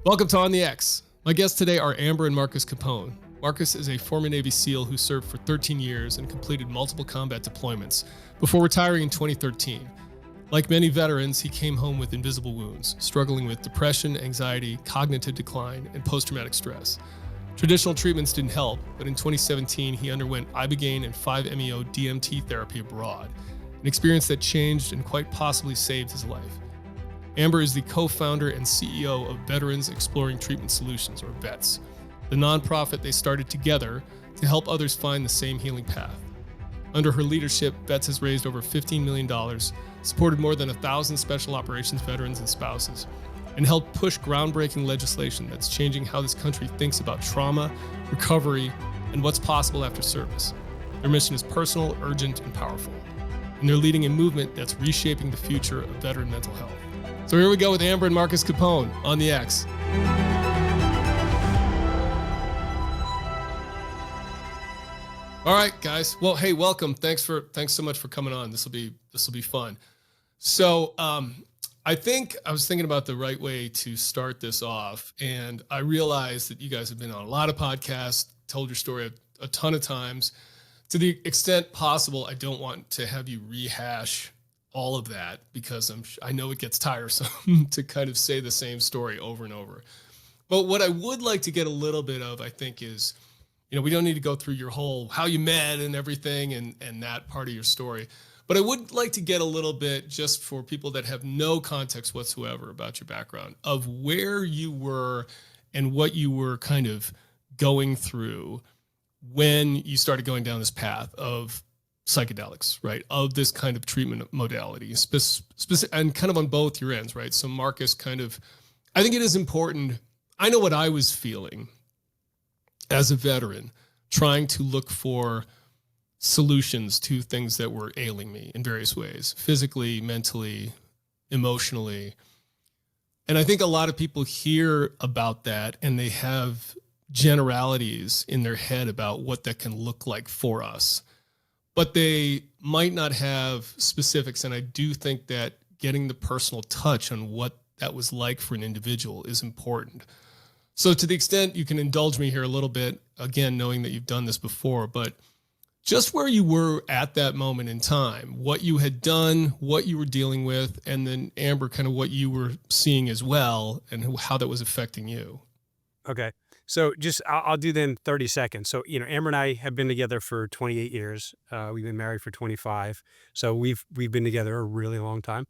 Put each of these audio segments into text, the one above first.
Welcome to On the X. My guests today are Amber and Marcus Capone. Marcus is a former Navy SEAL who served for 13 years and completed multiple combat deployments before retiring in 2013. Like many veterans, he came home with invisible wounds, struggling with depression, anxiety, cognitive decline, and post-traumatic stress. Traditional treatments didn't help, but in 2017, he underwent Ibogaine and 5-MeO DMT therapy abroad, an experience that changed and quite possibly saved his life. Amber is the co-founder and CEO of Veterans Exploring Treatment Solutions, or VETS, the nonprofit they started together to help others find the same healing path. Under her leadership, VETS has raised over $15 million, supported more than 1,000 special operations veterans and spouses, and helped push groundbreaking legislation that's changing how this country thinks about trauma, recovery, and what's possible after service. Their mission is personal, urgent, and powerful, and they're leading a movement that's reshaping the future of veteran mental health. So here we go with Amber and Marcus Capone on the X. All right, guys. Well, hey, welcome. Thanks so much for coming on. This will be fun. So I think I was thinking about the right way to start this off, and I realized that you guys have been on a lot of podcasts, told your story a ton of times. To the extent possible, I don't want to have you rehash all of that because I know it gets tiresome to kind of say the same story over and over. But what I would like to get a little bit of, I think, is, we don't need to go through your whole how you met and everything and that part of your story. But I would like to get a little bit, just for people that have no context whatsoever about your background, of where you were and what you were kind of going through when you started going down this path of psychedelics, right? Of this kind of treatment modality, and kind of on both your ends, right? So Marcus I think it is important. I know what I was feeling as a veteran, trying to look for solutions to things that were ailing me in various ways, physically, mentally, emotionally. And I think a lot of people hear about that and they have generalities in their head about what that can look like for us, but they might not have specifics. And I do think that getting the personal touch on what that was like for an individual is important. So to the extent you can indulge me here a little bit, again, knowing that you've done this before, but just where you were at that moment in time, what you had done, what you were dealing with, and then Amber, kind of what you were seeing as well and how that was affecting you. Okay. So I'll do then 30 seconds. So, Amber and I have been together for 28 years. We've been married for 25. So we've been together a really long time,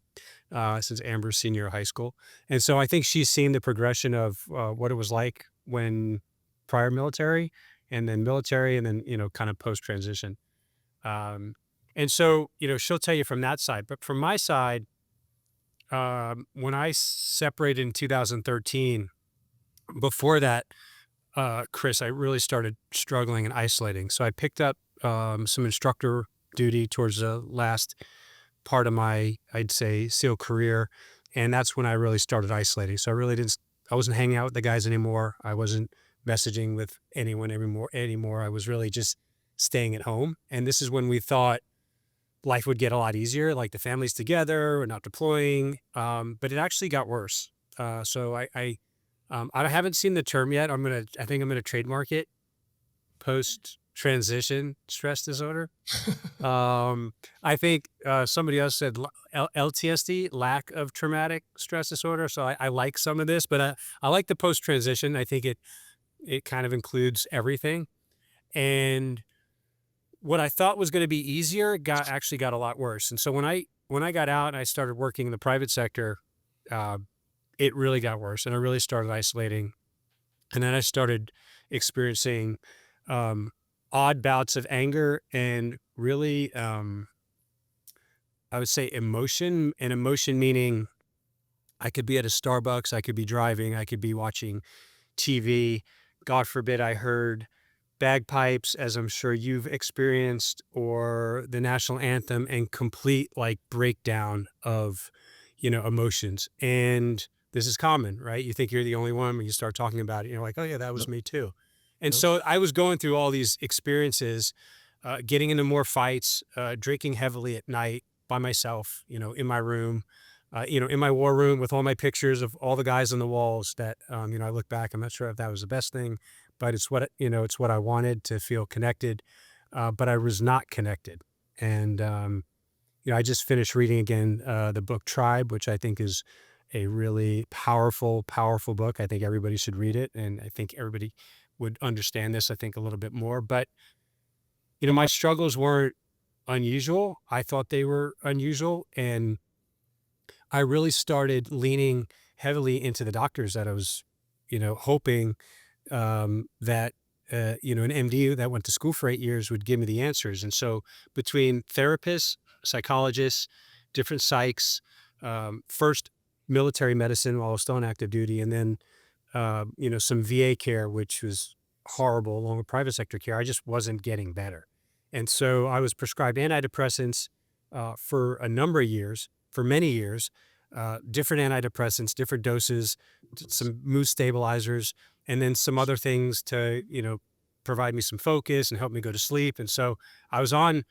since Amber's senior high school. And so I think she's seen the progression of what it was like when prior military and then kind of post-transition. And so, she'll tell you from that side. But from my side, when I separated in 2013, before that, Chris, I really started struggling and isolating. So I picked up some instructor duty towards the last part of my, I'd say, SEAL career. And that's when I really started isolating. So I wasn't hanging out with the guys anymore. I wasn't messaging with anyone anymore. I was really just staying at home. And this is when we thought life would get a lot easier, like the family's together, we're not deploying. But it actually got worse. So I haven't seen the term yet. I think I'm gonna trademark it. Post-transition stress disorder. I think somebody else said LTSD, lack of traumatic stress disorder. So I like some of this, but I like the post-transition. I think it kind of includes everything. And what I thought was going to be easier actually got a lot worse. And so when I got out and I started working in the private sector, it really got worse, and I really started isolating. And then I started experiencing odd bouts of anger and really, I would say emotion, and emotion meaning I could be at a Starbucks, I could be driving, I could be watching TV. God forbid I heard bagpipes, as I'm sure you've experienced, or the national anthem, and complete breakdown of, emotions. And this is common, right? You think you're the only one when you start talking about it. You're like, oh yeah, that was me too. And so I was going through all these experiences, getting into more fights, drinking heavily at night by myself, in my room, in my war room with all my pictures of all the guys on the walls that, I look back, I'm not sure if that was the best thing, but it's what, it's what I wanted to feel connected. But I was not connected. And, I just finished reading again, the book Tribe, which I think is a really powerful, powerful book. I think everybody should read it. And I think everybody would understand this, I think, a little bit more. But, my struggles weren't unusual. I thought they were unusual. And I really started leaning heavily into the doctors that I was, hoping that, an MD that went to school for 8 years would give me the answers. And so between therapists, psychologists, different psychs, first military medicine while I was still on active duty, and then, some VA care, which was horrible, along with private sector care, I just wasn't getting better. And so I was prescribed antidepressants for a number of years, for many years, different antidepressants, different doses, some mood stabilizers, and then some other things to, provide me some focus and help me go to sleep. And so I was on,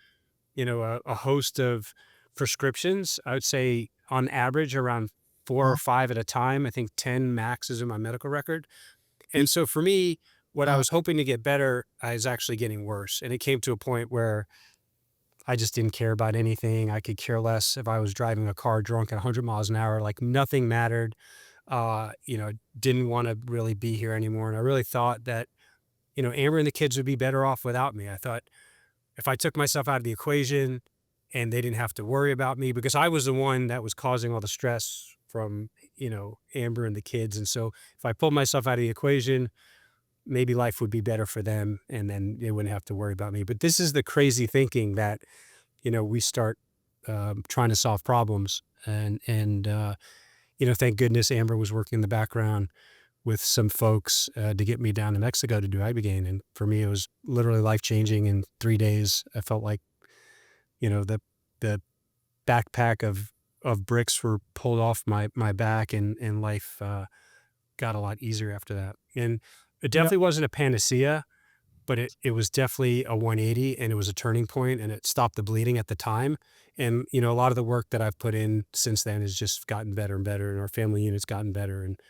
a host of prescriptions. I would say on average around 4 or 5 at a time. I think 10 max is in my medical record. And so for me, what I was hoping to get better, I was actually getting worse. And it came to a point where I just didn't care about anything. I could care less if I was driving a car drunk at 100 miles an hour, like nothing mattered. Didn't want to really be here anymore. And I really thought that, Amber and the kids would be better off without me. I thought if I took myself out of the equation and they didn't have to worry about me, because I was the one that was causing all the stress from, Amber and the kids. And so if I pulled myself out of the equation, maybe life would be better for them and then they wouldn't have to worry about me. But this is the crazy thinking that, we start trying to solve problems. And thank goodness Amber was working in the background with some folks to get me down to Mexico to do Ibogaine. And for me, it was literally life-changing. In 3 days, I felt like, the backpack of bricks were pulled off my back, and life got a lot easier after that. And it definitely wasn't a panacea, but it was definitely a 180, and it was a turning point, and it stopped the bleeding at the time. And, a lot of the work that I've put in since then has just gotten better and better, and our family unit's gotten better, and,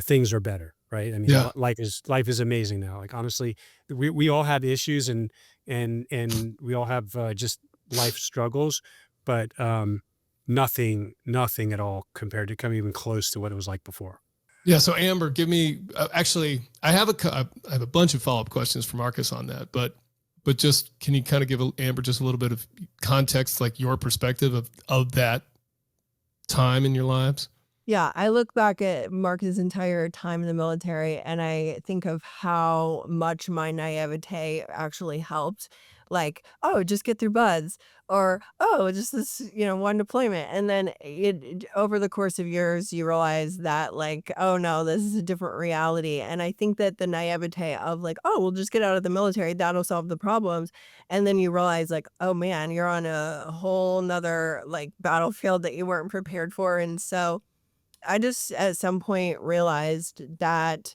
things are better, right? I mean, Yeah. life is amazing now. Like, honestly, we all have issues and we all have just life struggles, but nothing at all compared to come even close to what it was like before. Yeah. So Amber, give me, actually, I have a bunch of follow-up questions for Marcus on that, but just, can you kind of give Amber just a little bit of context, like your perspective of that time in your lives? Yeah, I look back at Marcus's entire time in the military and I think of how much my naivete actually helped. Like, oh, just get through buds, or oh, just this, one deployment. And then over the course of years, you realize that, like, oh no, this is a different reality. And I think that the naivete of, like, oh, we'll just get out of the military, that'll solve the problems. And then you realize, like, oh man, you're on a whole nother, like, battlefield that you weren't prepared for. And so I just at some point realized that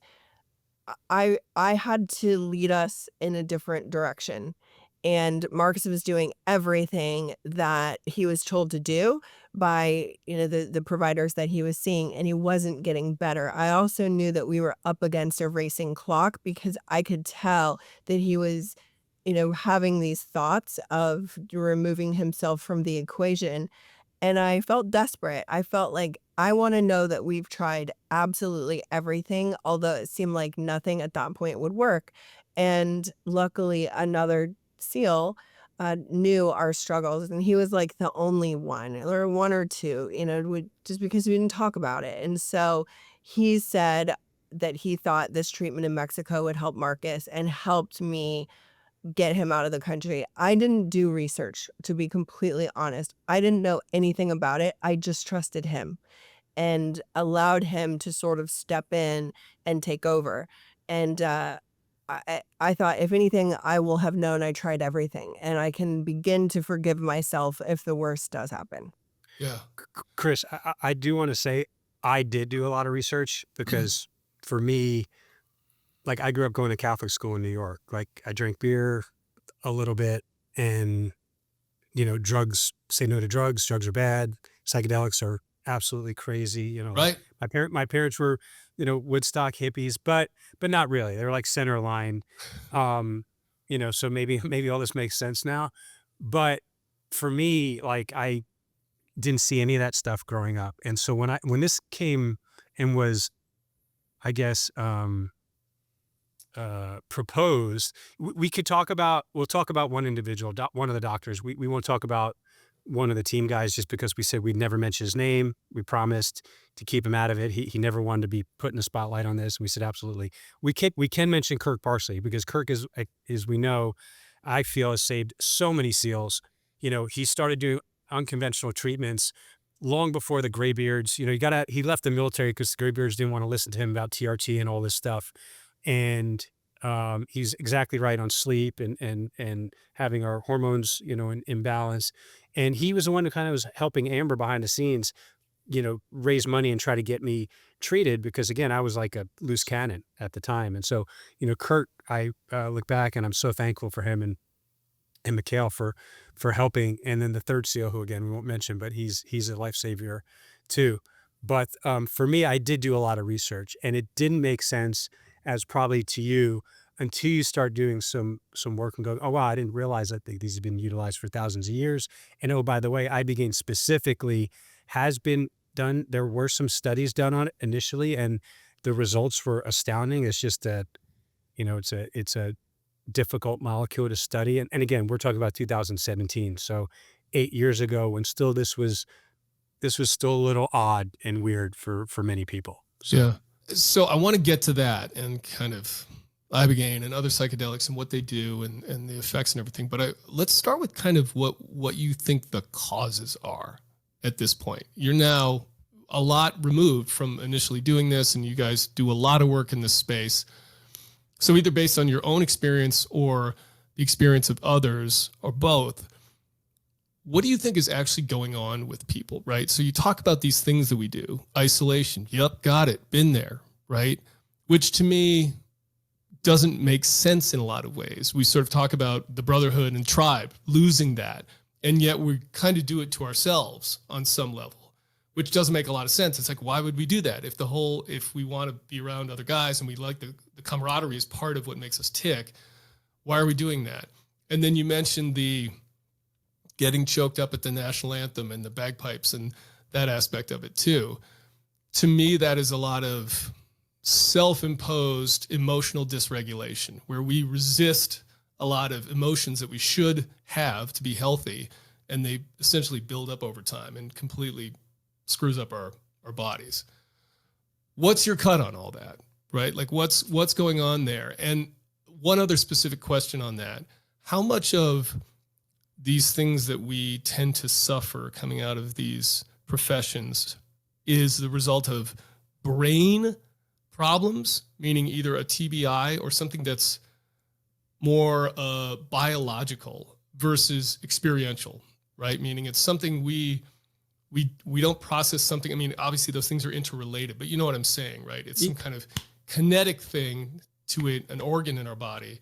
I had to lead us in a different direction. And Marcus was doing everything that he was told to do by, the providers that he was seeing, and he wasn't getting better. I also knew that we were up against a racing clock because I could tell that he was, having these thoughts of removing himself from the equation. And I felt desperate. I felt like I want to know that we've tried absolutely everything, although it seemed like nothing at that point would work. And luckily, another SEAL knew our struggles, and he was like the only one, or one or two, just because we didn't talk about it. And so he said that he thought this treatment in Mexico would help Marcus, and helped me get him out of the country. I didn't do research, to be completely honest. I didn't know anything about it. I just trusted him and allowed him to sort of step in and take over. And I thought, if anything, I will have known I tried everything, and I can begin to forgive myself if the worst does happen. Yeah. Chris, I do want to say I did do a lot of research because for me, like, I grew up going to Catholic school in New York. Like, I drank beer a little bit, and, drugs, say no to drugs. Drugs are bad. psychedelics are absolutely crazy. Like Right. my parents were, Woodstock hippies, but not really. They're like center line. Um, so maybe maybe all this makes sense now. But for me, like I didn't see any of that stuff growing up. And so when this came and was, I guess, proposed, we could talk about, we'll talk about one individual, one of the doctors. We won't talk about one of the team guys just because we said we'd never mention his name. We promised to keep him out of it. He never wanted to be put in the spotlight on this. And we said, absolutely. We can mention Kirk Parsley because Kirk is we know, I feel has saved so many SEALs. He started doing unconventional treatments long before the graybeards. He left the military because the graybeards didn't want to listen to him about TRT and all this stuff. And he's exactly right on sleep and having our hormones, in balance. And he was the one who kind of was helping Amber behind the scenes, raise money and try to get me treated because again, I was like a loose cannon at the time. And so, Kurt, I look back and I'm so thankful for him and Mikhail for helping. And then the third SEAL, who again we won't mention, but he's a life savior too. But for me, I did do a lot of research, and it didn't make sense as probably to you until you start doing some work and go, oh wow, I didn't realize that these have been utilized for thousands of years. And oh, by the way, Ibogaine specifically has been done. There were some studies done on it initially, and the results were astounding. It's just that, it's a difficult molecule to study. And again, we're talking about 2017. So 8 years ago when still this was still a little odd and weird for many people. So. Yeah. So I want to get to that and kind of Ibogaine and other psychedelics and what they do and the effects and everything. But let's start with kind of what you think the causes are at this point. You're now a lot removed from initially doing this, and you guys do a lot of work in this space. So either based on your own experience or the experience of others or both, what do you think is actually going on with people, right? So you talk about these things that we do, isolation. Yep, got it, been there, right? Which to me doesn't make sense in a lot of ways. We sort of talk about the brotherhood and tribe, losing that. And yet we kind of do it to ourselves on some level, which doesn't make a lot of sense. It's like, why would we do that? If we want to be around other guys and we like the camaraderie is part of what makes us tick, why are we doing that? And then you mentioned the getting choked up at the national anthem and the bagpipes and that aspect of it too. To me, that is a lot of self-imposed emotional dysregulation where we resist a lot of emotions that we should have to be healthy, and they essentially build up over time and completely screws up our bodies. What's your cut on all that, right? Like what's going on there? And one other specific question on that, how much of these things that we tend to suffer coming out of these professions is the result of brain problems, meaning either a TBI or something that's more biological versus experiential, right? Meaning it's something we don't process something. I mean, obviously those things are interrelated, but you know what I'm saying, right? It's some kind of kinetic thing to an organ in our body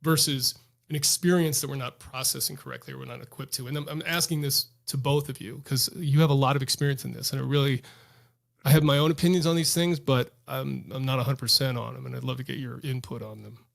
versus an experience that we're not processing correctly or we're not equipped to. And I'm asking this to both of you because you have a lot of experience in this, and I have my own opinions on these things, but I'm not 100% on them, and I'd love to get your input on them.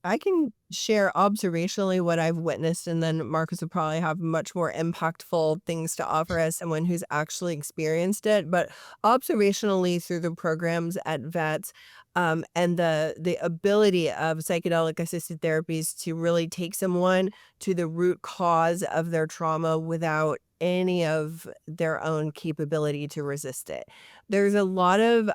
I can share observationally what I've witnessed, and then Marcus would probably have much more impactful things to offer as someone who's actually experienced it. But observationally through the programs at VETS, and the ability of psychedelic assisted therapies to really take someone to the root cause of their trauma without any of their own capability to resist it. There's a lot of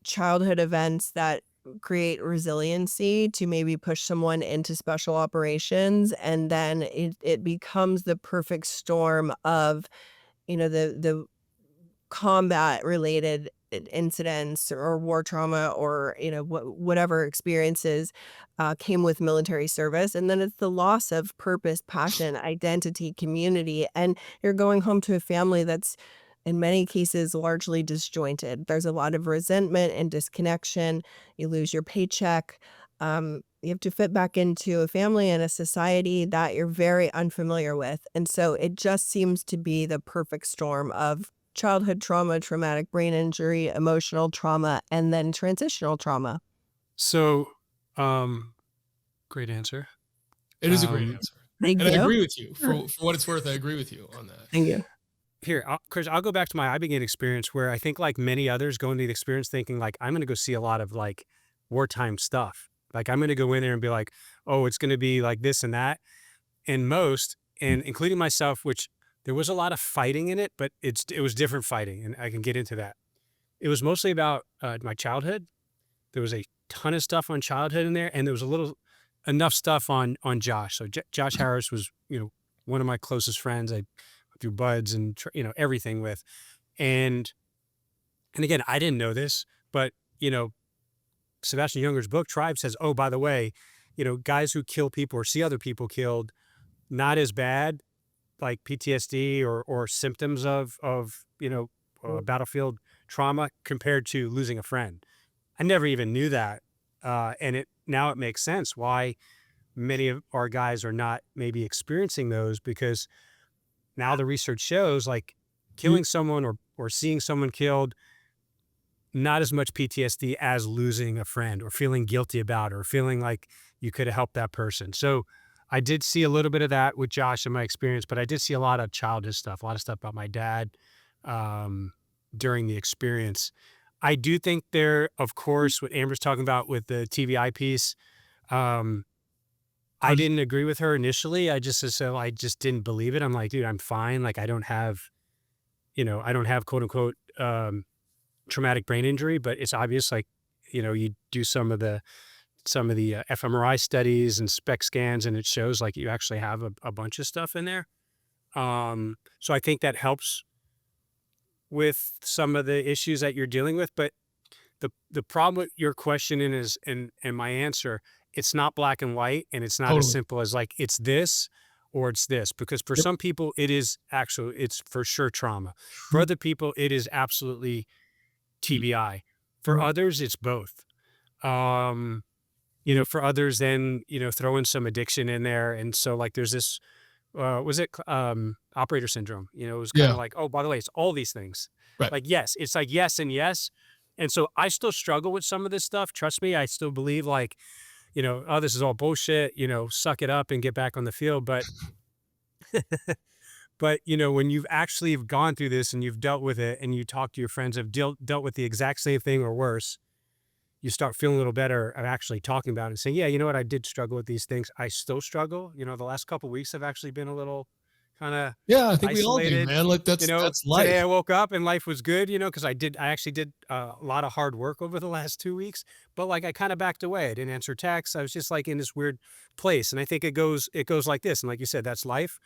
childhood events that create resiliency to maybe push someone into special operations, and then it becomes the perfect storm of the combat related incidents or war trauma or whatever experiences came with military service, and then it's the loss of purpose, passion, identity, community, and you're going home to a family that's in many cases largely disjointed. There's a lot of resentment and disconnection. You lose your paycheck. You have to fit back into a family and a society that you're very unfamiliar with. And so it just seems to be the perfect storm of childhood trauma, traumatic brain injury, emotional trauma, and then transitional trauma. So, great answer. It is a great Um, answer. Thank And I you. agree with you. For what it's worth, I agree with you on that. Thank you. Here, Chris, I'll go back to my Ibogaine experience where I think like many others go into the experience thinking like, I'm going to go see a lot of like wartime stuff. Like I'm going to go in there and be like, oh, it's going to be like this and that. And most, and including myself, which there was a lot of fighting in it, but it was different fighting. And I can get into that. It was mostly about my childhood. There was a ton of stuff on childhood in there. And there was enough stuff on Josh. So Josh Harris was, one of my closest friends. I through buds and, everything with. And again, I didn't know this, but, Sebastian Junger's book Tribe says, oh, by the way, guys who kill people or see other people killed, not as bad, like PTSD or symptoms of battlefield trauma compared to losing a friend. I never even knew that. And now it makes sense why many of our guys are not maybe experiencing those, because now the research shows like killing someone or seeing someone killed, not as much PTSD as losing a friend or feeling guilty about it or feeling like you could have helped that person. So I did see a little bit of that with Josh in my experience, but I did see a lot of childish stuff, a lot of stuff about my dad during the experience. I do think there, of course, what Amber's talking about with the TBI piece, I didn't agree with her initially. I just didn't believe it. I'm like, dude, I'm fine. Like I don't have quote unquote traumatic brain injury, but it's obvious. Like, you do some of the fMRI studies and SPECT scans, and it shows like you actually have a bunch of stuff in there. So I think that helps with some of the issues that you're dealing with. But the problem with your question is, and my answer, it's not black and white, and it's not as simple as like, it's this or it's this, because for some people it's for sure trauma. For other people, it is absolutely TBI. For others, it's both. For others, then, throw in some addiction in there. And so like, there's this, operator syndrome, it was kind of like, oh, by the way, it's all these things. Right. Like, yes, it's like yes and yes. And so I still struggle with some of this stuff. Trust me, I still believe like, oh, this is all bullshit, suck it up and get back on the field. But, when you've actually gone through this and you've dealt with it and you talk to your friends have dealt with the exact same thing or worse, you start feeling a little better at actually talking about it and saying, yeah, you know what? I did struggle with these things. I still struggle. The last couple of weeks have actually been a little kind of I think we all do, isolated. man. Like that's life. Today I woke up and life was good, because I actually did a lot of hard work over the last 2 weeks, but like I kind of backed away. I didn't answer texts. I was just like in this weird place. And I think it goes like this. And like you said, that's life.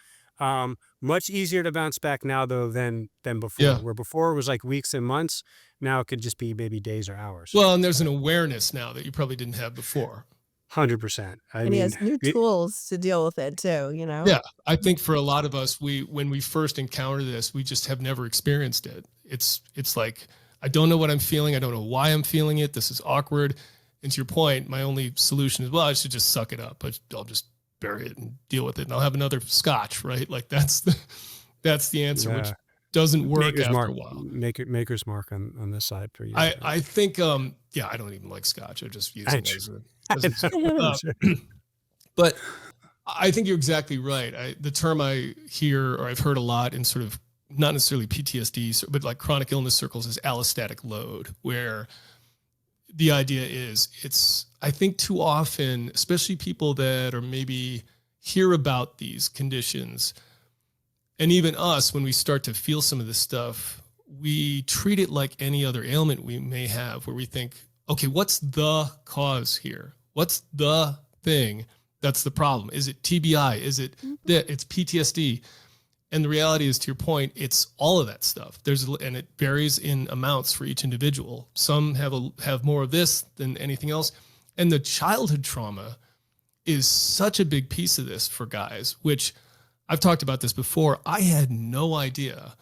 Much easier to bounce back now though than before. Where before it was like weeks and months. Now it could just be maybe days or hours. Well, and there's an awareness now that you probably didn't have before. 100%. And he has new tools to deal with it too, Yeah. I think for a lot of us, when we first encounter this, we just have never experienced it. It's like, I don't know what I'm feeling. I don't know why I'm feeling it. This is awkward. And to your point, my only solution is, well, I should just suck it up. I'll just bury it and deal with it. And I'll have another scotch, right? Like that's the answer, which doesn't work Maker's after mark, a while. Maker's mark on this side for you. I think, I don't even like scotch. I just use it but I think you're exactly right. The term I hear, or I've heard a lot in sort of not necessarily PTSD, but like chronic illness circles, is allostatic load, where the idea is I think too often, especially people that are maybe hear about these conditions, and even us, when we start to feel some of this stuff, we treat it like any other ailment we may have, where we think, okay, what's the cause here? What's the thing that's the problem? Is it TBI? Is it that it's PTSD? And the reality is, to your point, it's all of that stuff. And it varies in amounts for each individual. Some have more of this than anything else. And the childhood trauma is such a big piece of this for guys, which I've talked about this before. I had no idea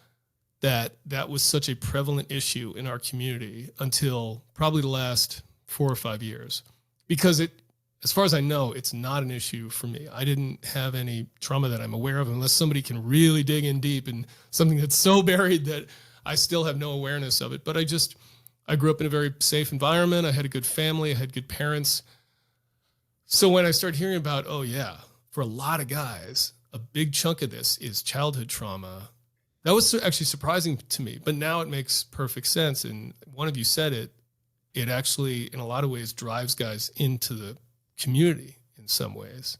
that was such a prevalent issue in our community until probably the last 4 or 5 years, because as far as I know, it's not an issue for me. I didn't have any trauma that I'm aware of, unless somebody can really dig in deep and something that's so buried that I still have no awareness of it. But I grew up in a very safe environment. I had a good family. I had good parents. So when I started hearing about, oh yeah, for a lot of guys, a big chunk of this is childhood trauma, that was actually surprising to me. But now it makes perfect sense. And one of you said it, it actually, in a lot of ways, drives guys into the community in some ways.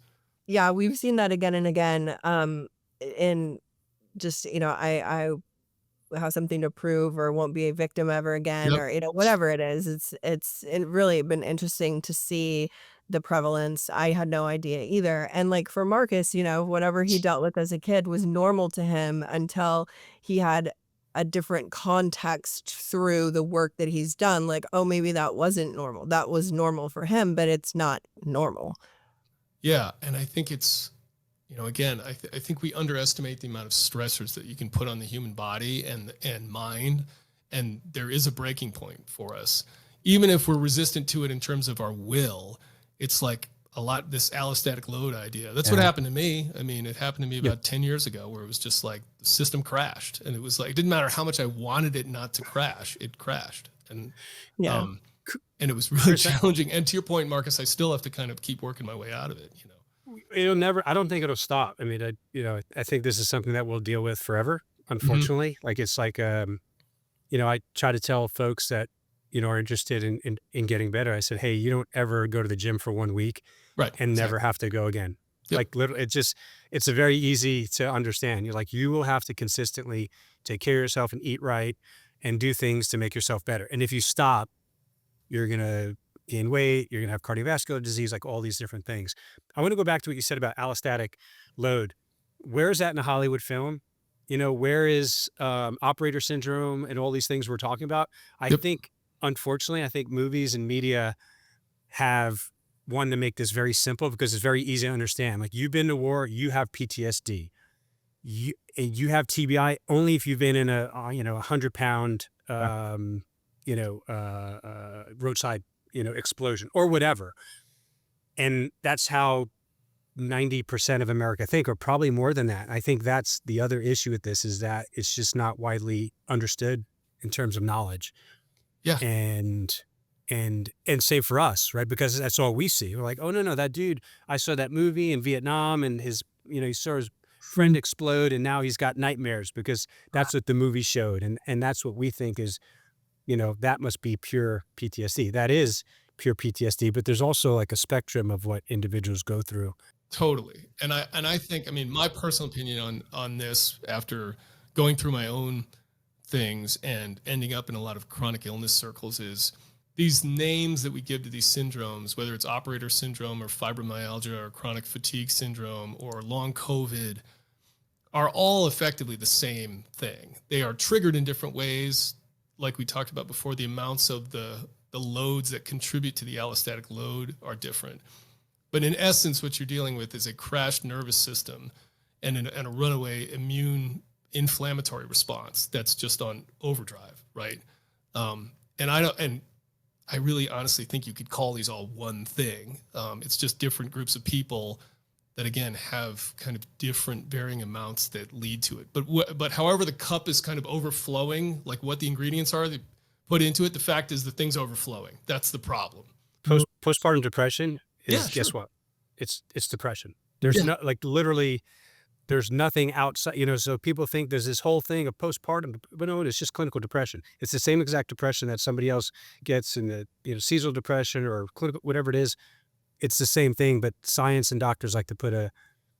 Yeah, we've seen that again and again. In just, I have something to prove or won't be a victim ever again, Yep. or whatever it is. It's really been interesting to see the prevalence. I had no idea either. And like for Marcus, whatever he dealt with as a kid was normal to him until he had a different context through the work that he's done. Like, oh, maybe that wasn't normal. That was normal for him, but it's not normal. Yeah. And I think it's, again, I think we underestimate the amount of stressors that you can put on the human body and mind. And there is a breaking point for us. Even if we're resistant to it in terms of our will, it's like a lot, this allostatic load idea. That's what happened to me. I mean, it happened to me about 10 years ago, where it was just like the system crashed, and it was like, it didn't matter how much I wanted it not to crash, it crashed. And, and it was really challenging. And to your point, Marcus, I still have to kind of keep working my way out of it, It'll never, I don't think it'll stop. I mean, I think this is something that we'll deal with forever, unfortunately. Like, it's like, I try to tell folks that, are interested in getting better. I said, hey, you don't ever go to the gym for 1 week and never have to go again. Yep. Like, literally, it's a very easy to understand. You're like, you will have to consistently take care of yourself and eat right and do things to make yourself better. And if you stop, you're going to gain weight, you're going to have cardiovascular disease, like all these different things. I want to go back to what you said about allostatic load. Where is that in a Hollywood film? Where is operator syndrome and all these things we're talking about? I think, unfortunately, I think movies and media have wanted to make this very simple because it's very easy to understand. Like, you've been to war, you have PTSD. You have TBI only if you've been in a 100-pound roadside explosion or whatever. And that's how 90% of America think, or probably more than that. I think that's the other issue with this, is that it's just not widely understood in terms of knowledge. Yeah. And same for us, right? Because that's all we see. We're like, oh no, that dude, I saw that movie in Vietnam, and his, he saw his friend explode, and now he's got nightmares because that's what the movie showed. And that's what we think is, that must be pure PTSD. That is pure PTSD, but there's also like a spectrum of what individuals go through. Totally. And I think, my personal opinion on this, after going through my own things and ending up in a lot of chronic illness circles, is these names that we give to these syndromes, whether it's operator syndrome or fibromyalgia or chronic fatigue syndrome or long COVID, are all effectively the same thing. They are triggered in different ways. Like we talked about before, the amounts of the loads that contribute to the allostatic load are different. But in essence, what you're dealing with is a crashed nervous system and a runaway immune inflammatory response that's just on overdrive, right? And I really honestly think you could call these all one thing. It's just different groups of people that, again, have kind of different varying amounts that lead to it. But however the cup is kind of overflowing, like what the ingredients are they put into it, the fact is the thing's overflowing. That's the problem. Postpartum depression is, guess what? It's depression. There's no, like, literally, there's nothing outside, so people think there's this whole thing of postpartum, but no, it's just clinical depression. It's the same exact depression that somebody else gets in the, seasonal depression or clinical, whatever it is. It's the same thing, but science and doctors like to put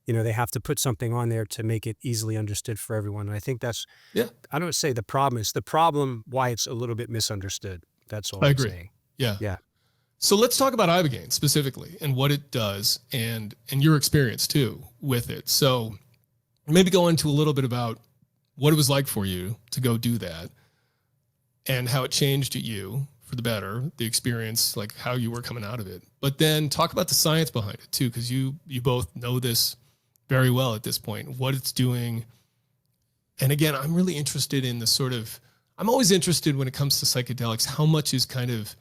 they have to put something on there to make it easily understood for everyone. And I think that's, I don't say the problem, it's the problem why it's a little bit misunderstood. That's all I I'm agree. saying. Yeah. So let's talk about Ibogaine specifically and what it does and your experience too with it. So maybe go into a little bit about what it was like for you to go do that and how it changed you for the better, the experience, like how you were coming out of it. But then talk about the science behind it too, because you both know this very well at this point, what it's doing. And again, I'm really interested in the I'm always interested when it comes to psychedelics, how much is kind of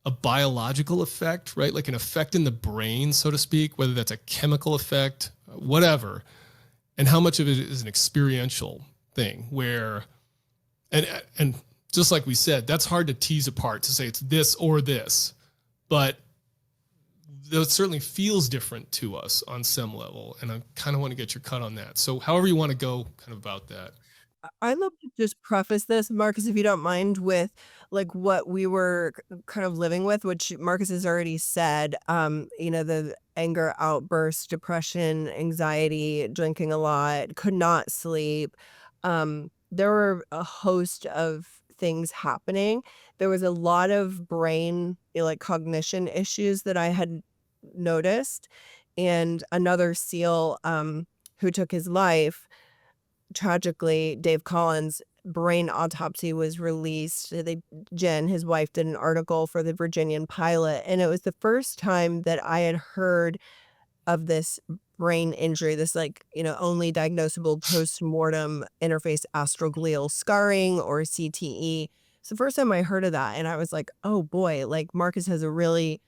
a biological effect, right? Like an effect in the brain, so to speak, whether that's a chemical effect, whatever, and how much of it is an experiential thing where, and just like we said, that's hard to tease apart to say it's this or this, but it certainly feels different to us on some level. And I kind of want to get your cut on that. So however you want to go kind of about that. I'd love to just preface this, Marcus, if you don't mind, with like what we were kind of living with, which Marcus has already said. The anger outbursts, depression, anxiety, drinking a lot, could not sleep. There were a host of things happening. There was a lot of brain, like cognition issues that I had noticed. And another SEAL who took his life, tragically, Dave Collins' brain autopsy was released. Jen, his wife, did an article for the Virginian Pilot, and it was the first time that I had heard of this brain injury, this only diagnosable post-mortem interface astroglial scarring, or CTE. It's the first time I heard of that, and I was like, oh boy, like Marcus has a really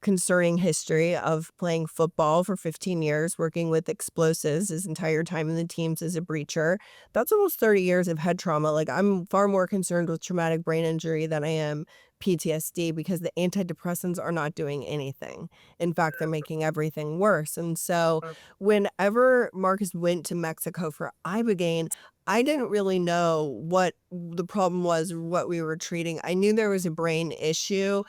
concerning history of playing football for 15 years, working with explosives his entire time in the teams as a breacher. That's almost 30 years of head trauma. Like, I'm far more concerned with traumatic brain injury than I am PTSD, because the antidepressants are not doing anything. In fact, they're making everything worse. And so whenever Marcus went to Mexico for Ibogaine, I didn't really know what the problem was or what we were treating. I knew there was a brain issue.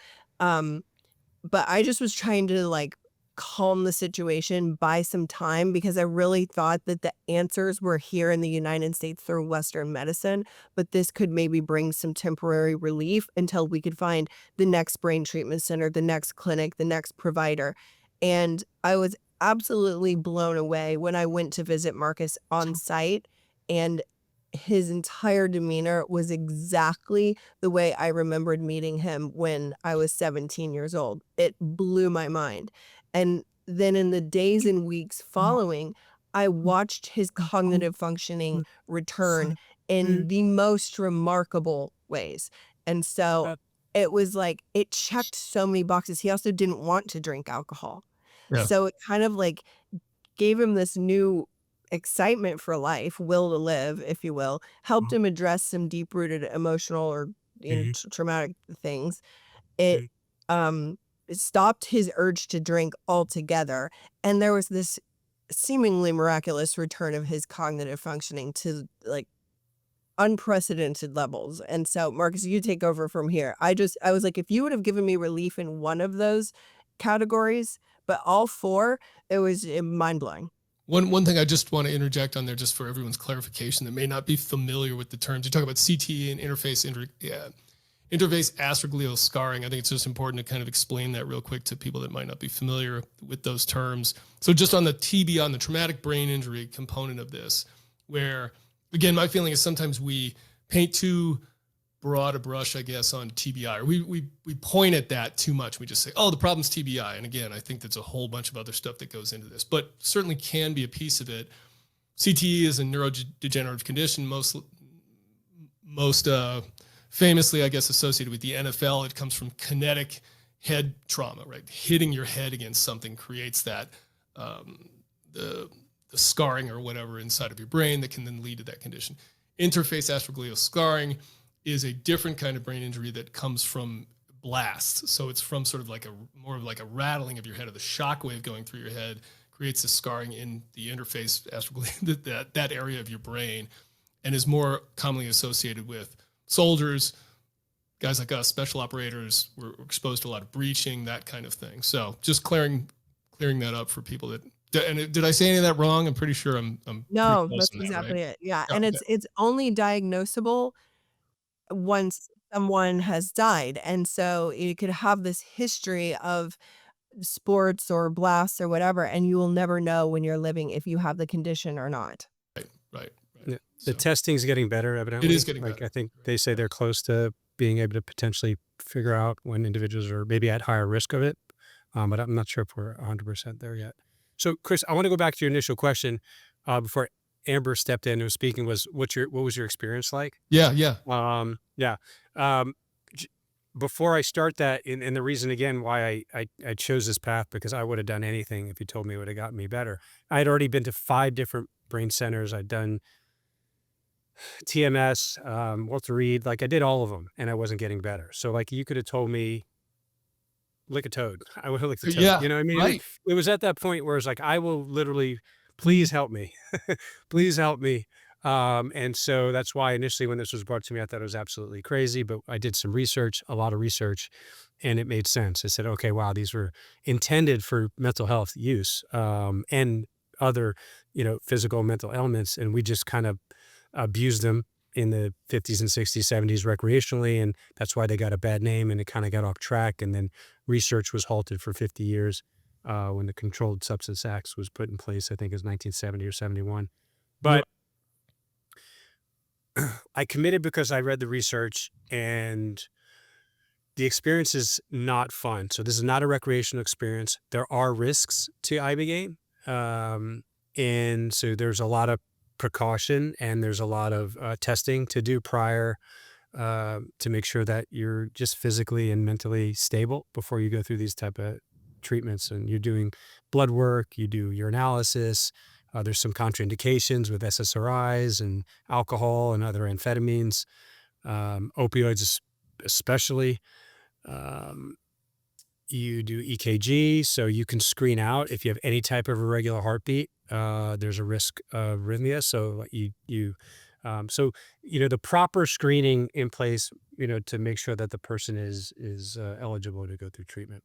But I just was trying to calm the situation, buy some time, because I really thought that the answers were here in the United States through Western medicine, but this could maybe bring some temporary relief until we could find the next brain treatment center, the next clinic, the next provider. And I was absolutely blown away when I went to visit Marcus on site, and his entire demeanor was exactly the way I remembered meeting him when I was 17 years old. It blew my mind. And then in the days and weeks following, I watched his cognitive functioning return in the most remarkable ways. And so it was like, it checked so many boxes. He also didn't want to drink alcohol. Yeah. So it kind of gave him this new excitement for life, will to live, if you will, helped him address some deep-rooted emotional or traumatic things. It stopped his urge to drink altogether, and there was this seemingly miraculous return of his cognitive functioning to unprecedented levels. And so, Marcus, you take over from here. I was like, if you would have given me relief in one of those categories, but all four, it was mind-blowing. One thing I just want to interject on there, just for everyone's clarification that may not be familiar with the terms. You talk about CTE and interface astroglial scarring. I think it's just important to kind of explain that real quick to people that might not be familiar with those terms. So just on the TB, on the traumatic brain injury component of this, where, again, my feeling is sometimes we paint too broad a brush, I guess, on TBI, or we point at that too much. We just say, oh, the problem's TBI. And again, I think that's a whole bunch of other stuff that goes into this, but certainly can be a piece of it. CTE is a neurodegenerative condition, most famously, I guess, associated with the NFL. It comes from kinetic head trauma, right? Hitting your head against something creates that, the scarring or whatever inside of your brain that can then lead to that condition. Interface astroglial scarring is a different kind of brain injury that comes from blasts. So it's from sort of more of a rattling of your head, or the shock wave going through your head creates a scarring in the interface astroglial, that area of your brain, and is more commonly associated with soldiers, guys like us, special operators. We're exposed to a lot of breaching, that kind of thing. So just clearing that up for people that. And did I say any of that wrong? I'm pretty sure I'm No, that's exactly it. Yeah. And it's only diagnosable once someone has died. And so you could have this history of sports or blasts or whatever, and you will never know when you're living if you have the condition or not. Right. Yeah. The testing's getting better, evidently. It is getting better. I think they say they're close to being able to potentially figure out when individuals are maybe at higher risk of it. But I'm not sure if we're 100% there yet. So, Chris, I want to go back to your initial question before Amber stepped in and was speaking. What was your experience like? Yeah. before I start that, and the reason again why I chose this path, because I would have done anything if you told me it would have gotten me better. I had already been to 5 different brain centers. I'd done TMS, Walter Reed, like I did all of them and I wasn't getting better. So like you could have told me lick a toad. I would have licked a toad. Yeah, You know what I mean? right. It was at that point where it's like, I will literally, please help me. Please help me. And so that's why initially when this was brought to me, I thought it was absolutely crazy, but I did some research, a lot of research, and it made sense. I said, okay, wow, these were intended for mental health use, and other, physical and mental ailments. And we just kind of abused them in the 50s and 60s, 70s recreationally. And that's why they got a bad name and it kind of got off track. And then research was halted for 50 years when the Controlled Substance Act was put in place. I think it was 1970 or 71. But I committed because I read the research and the experience is not fun. So this is not a recreational experience. There are risks to Ibogaine. And so there's a lot of precaution and there's a lot of testing to do prior to make sure that you're just physically and mentally stable before you go through these type of treatments. And you're doing blood work, you do your analysis. There's some contraindications with SSRIs and alcohol and other amphetamines, opioids especially. You do EKG, so you can screen out if you have any type of irregular heartbeat. There's a risk of arrhythmia, so the proper screening in place, to make sure that the person is eligible to go through treatment.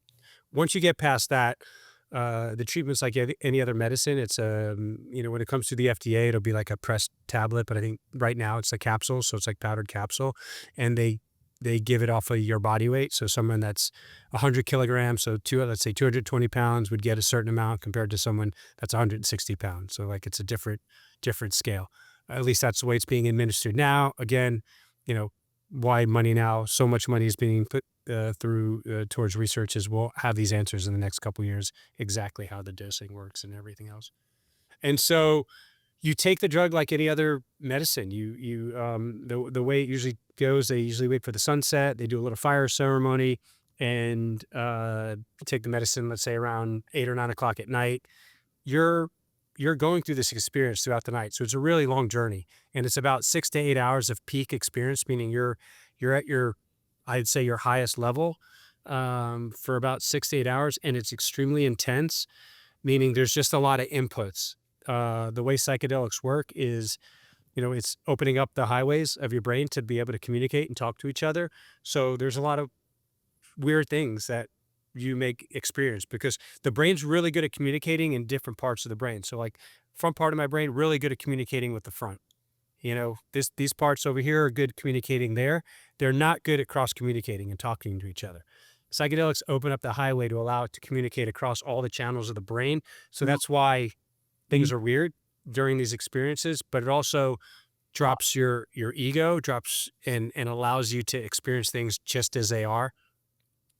Once you get past that, the treatment's like any other medicine. It's when it comes to the FDA, it'll be like a pressed tablet, but I think right now it's a capsule, so it's like powdered capsule, and they give it off of your body weight. So someone that's 100 kilograms, so let's say 220 pounds would get a certain amount compared to someone that's 160 pounds. So like it's a different scale. At least that's the way it's being administered now. Again, why money now? So much money is being put through towards research is we'll have these answers in the next couple of years, exactly how the dosing works and everything else. And so you take the drug like any other medicine. The way it usually goes, they usually wait for the sunset. They do a little fire ceremony and take the medicine, let's say around 8 or 9 o'clock at night. You're going through this experience throughout the night. So it's a really long journey and it's about 6 to 8 hours of peak experience, meaning you're at I'd say your highest level for about 6 to 8 hours. And it's extremely intense, meaning there's just a lot of inputs. The way psychedelics work is, it's opening up the highways of your brain to be able to communicate and talk to each other. So there's a lot of weird things that you may experience because the brain's really good at communicating in different parts of the brain. So like front part of my brain, really good at communicating with the front. These parts over here are good communicating there. They're not good at cross communicating and talking to each other. Psychedelics open up the highway to allow it to communicate across all the channels of the brain. So that's why things are weird during these experiences, but it also drops your ego, drops and allows you to experience things just as they are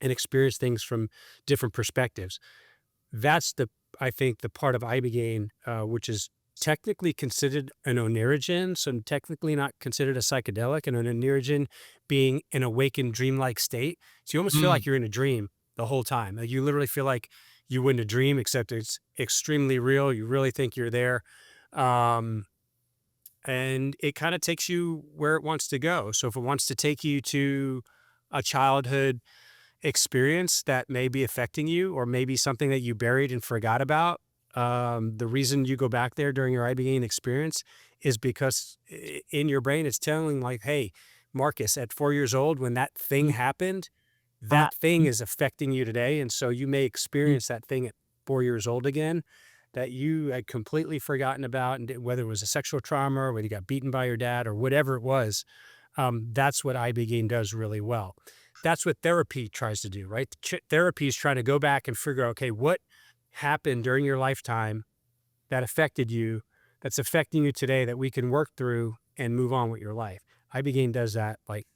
and experience things from different perspectives. That's I think the part of Ibogaine, which is technically considered an onerogen, so technically not considered a psychedelic, and an onerogen being an awakened dreamlike state. So you almost feel like you're in a dream the whole time. Like you literally feel like you wouldn't a dream, except it's extremely real. You really think you're there. And it kind of takes you where it wants to go. So if it wants to take you to a childhood experience that may be affecting you, or maybe something that you buried and forgot about, the reason you go back there during your Ibogaine experience is because in your brain, it's telling like, hey, Marcus, at 4 years old, when that thing happened, that thing is affecting you today. And so you may experience that thing at 4 years old again that you had completely forgotten about. And whether it was a sexual trauma or whether you got beaten by your dad or whatever it was, that's what Ibogaine does really well. That's what therapy tries to do, right? Therapy is trying to go back and figure out, okay, what happened during your lifetime that affected you, that's affecting you today, that we can work through and move on with your life. Ibogaine does that like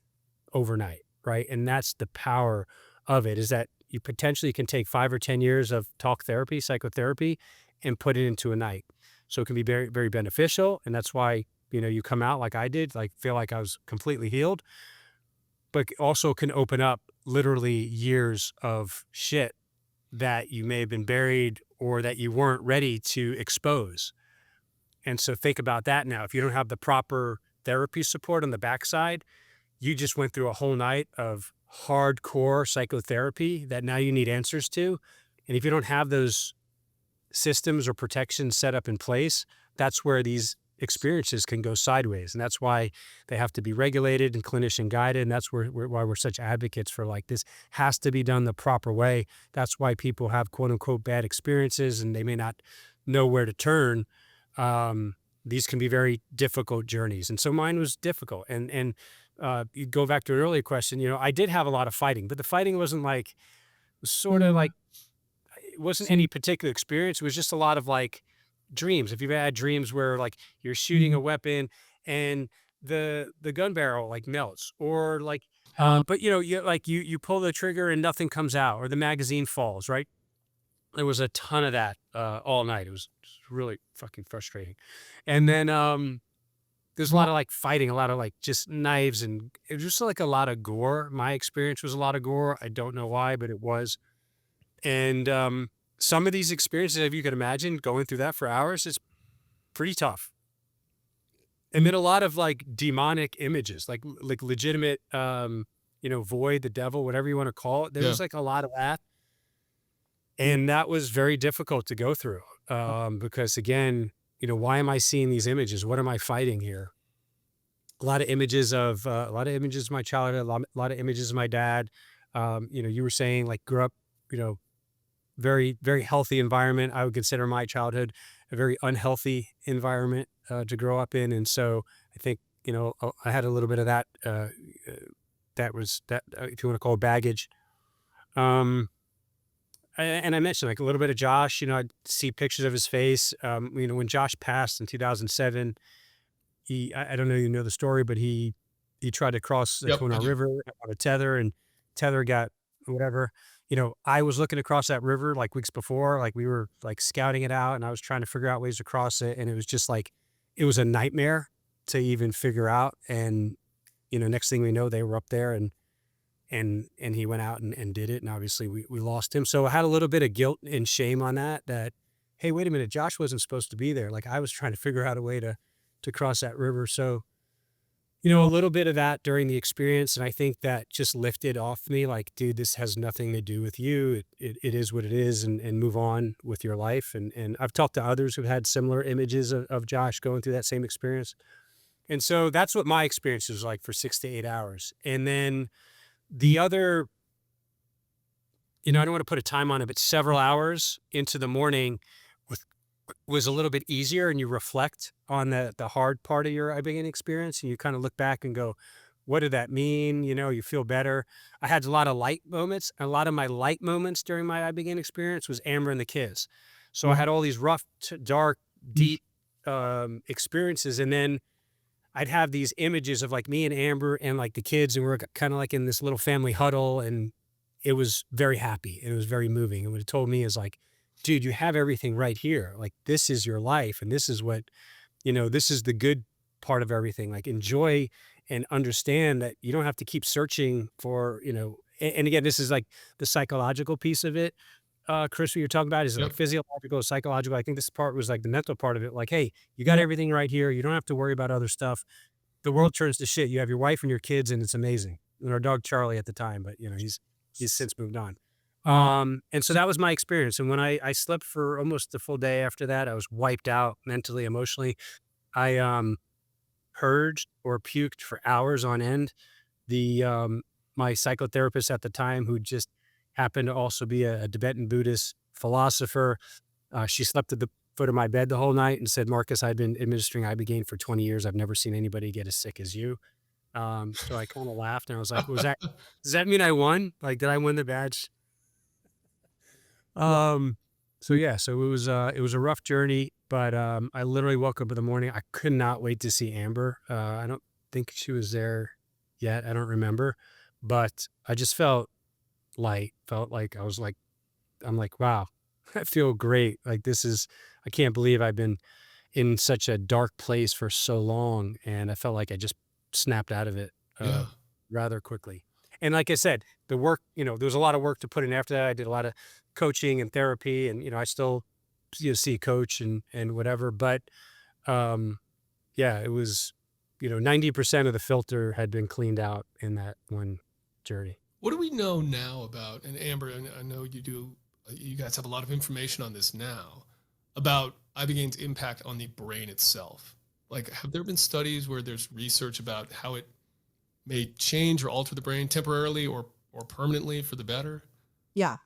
overnight, right? And that's the power of it, is that you potentially can take 5 or 10 years of talk therapy, psychotherapy, and put it into a night. So it can be very, very beneficial. And that's why, you come out like I did, like feel like I was completely healed, but also can open up literally years of shit that you may have been buried or that you weren't ready to expose. And so think about that now. If you don't have the proper therapy support on the backside, you just went through a whole night of hardcore psychotherapy that now you need answers to. And if you don't have those systems or protections set up in place, that's where these experiences can go sideways. And that's why they have to be regulated and clinician guided. And that's why we're such advocates for like this has to be done the proper way. That's why people have quote unquote bad experiences and they may not know where to turn. These can be very difficult journeys. And so mine was difficult. And you go back to an earlier question, you know, I did have a lot of fighting, but the fighting wasn't like, it was sort of like, it wasn't any particular experience. It was just a lot of like dreams. If you've had dreams where like you're shooting a weapon and the gun barrel like melts or like, but you know, you pull the trigger and nothing comes out or the magazine falls, right? There was a ton of that all night. It was really fucking frustrating. And then there's a lot of like fighting, a lot of like just knives, and it was just like a lot of gore. My experience was a lot of gore. I don't know why, but it was. And some of these experiences, if you could imagine going through that for hours, it's pretty tough. And then a lot of like demonic images, like legitimate, you know, void, the devil, whatever you want to call it. There was like a lot of that. And that was very difficult to go through because again, you know, why am I seeing these images? What am I fighting here? A lot of images of my childhood, a lot of images of my dad. You know, you were saying like grew up, you know, very, very healthy environment. I would consider my childhood a very unhealthy environment to grow up in. And so I think, you know, I had a little bit of that, if you want to call it baggage. And I mentioned like a little bit of Josh, you know, I'd see pictures of his face. You know, when Josh passed in 2007, I don't know, you know the story, but he tried to cross the Yep, I Kona do. River on a tether and tether got whatever. You know, I was looking to cross that river like weeks before, like we were like scouting it out and I was trying to figure out ways to cross it. And it was just like, it was a nightmare to even figure out. And, you know, next thing we know, they were up there and he went out and did it. And obviously we lost him. So I had a little bit of guilt and shame on that, hey, wait a minute, Josh wasn't supposed to be there. Like I was trying to figure out a way to cross that river. So, you know, a little bit of that during the experience. And I think that just lifted off me like, dude, this has nothing to do with you. It is what it is and move on with your life. And I've talked to others who've had similar images of Josh going through that same experience. And so that's what my experience was like for 6 to 8 hours. And then the other, you know, I don't want to put a time on it, but several hours into the morning was a little bit easier and you reflect on the hard part of your Ibogaine experience and you kind of look back and go, what did that mean? You know, you feel better. I had a lot of light moments. A lot of my light moments during my Ibogaine experience was Amber and the kids. So I had all these rough, dark, deep experiences. And then I'd have these images of like me and Amber and like the kids and we're kind of like in this little family huddle and it was very happy. It was very moving. And what it told me is like, dude, you have everything right here. Like this is your life. And this is what, you know, this is the good part of everything. Like enjoy and understand that you don't have to keep searching for, you know, and again, this is like the psychological piece of it. Chris, what you're talking about is like Yep. physiological, psychological. I think this part was like the mental part of it. Like, hey, you got everything right here. You don't have to worry about other stuff. The world turns to shit. You have your wife and your kids and it's amazing. And our dog Charlie at the time, but you know, he's since moved on. And so that was my experience. And when I slept for almost the full day after that, I was wiped out mentally, emotionally. I purged or puked for hours on end. The my psychotherapist at the time, who just happened to also be a Tibetan Buddhist philosopher, she slept at the foot of my bed the whole night and said, Marcus, I've been administering Ibogaine for 20 years. I've never seen anybody get as sick as you. So I kind of laughed and I was like, does that mean I won? Like, did I win the badge? So yeah, so it was a rough journey, but I literally woke up in the morning. I could not wait to see Amber. I don't think she was there yet. I don't remember, but I just felt light, felt like I'm like, wow, I feel great. Like I can't believe I've been in such a dark place for so long. And I felt like I just snapped out of it Yeah. rather quickly. And like I said, the work, there was a lot of work to put in after that. I did a lot of coaching and therapy, and I still see a coach and whatever. But yeah, it was 90% of the filter had been cleaned out in that one journey. What do we know now about, and Amber, I know you guys have a lot of information on this now, about Ibogaine's impact on the brain itself? Like, have there been studies where there's research about how it may change or alter the brain temporarily or permanently for the better? Yeah.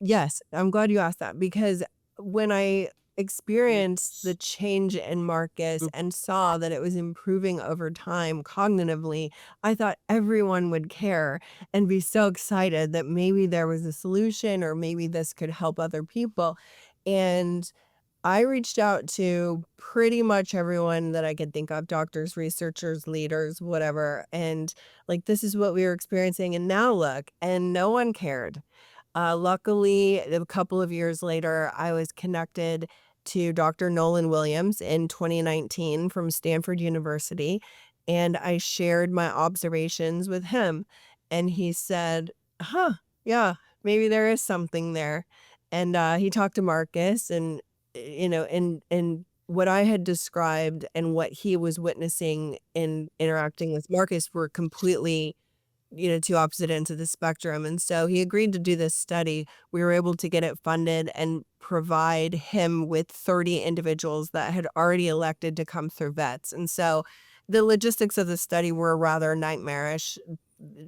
Yes, I'm glad you asked that because when I experienced the change in Marcus and saw that it was improving over time cognitively, I thought everyone would care and be so excited that maybe there was a solution or maybe this could help other people. And I reached out to pretty much everyone that I could think of, doctors, researchers, leaders, whatever. And like, this is what we were experiencing. And now look, and no one cared. Luckily, a couple of years later, I was connected to Dr. Nolan Williams in 2019 from Stanford University, and I shared my observations with him. And he said, huh, yeah, maybe there is something there. And he talked to Marcus, and and what I had described and what he was witnessing in interacting with Marcus were completely, two opposite ends of the spectrum. And so he agreed to do this study. We were able to get it funded and provide him with 30 individuals that had already elected to come through VETS. And so the logistics of the study were rather nightmarish.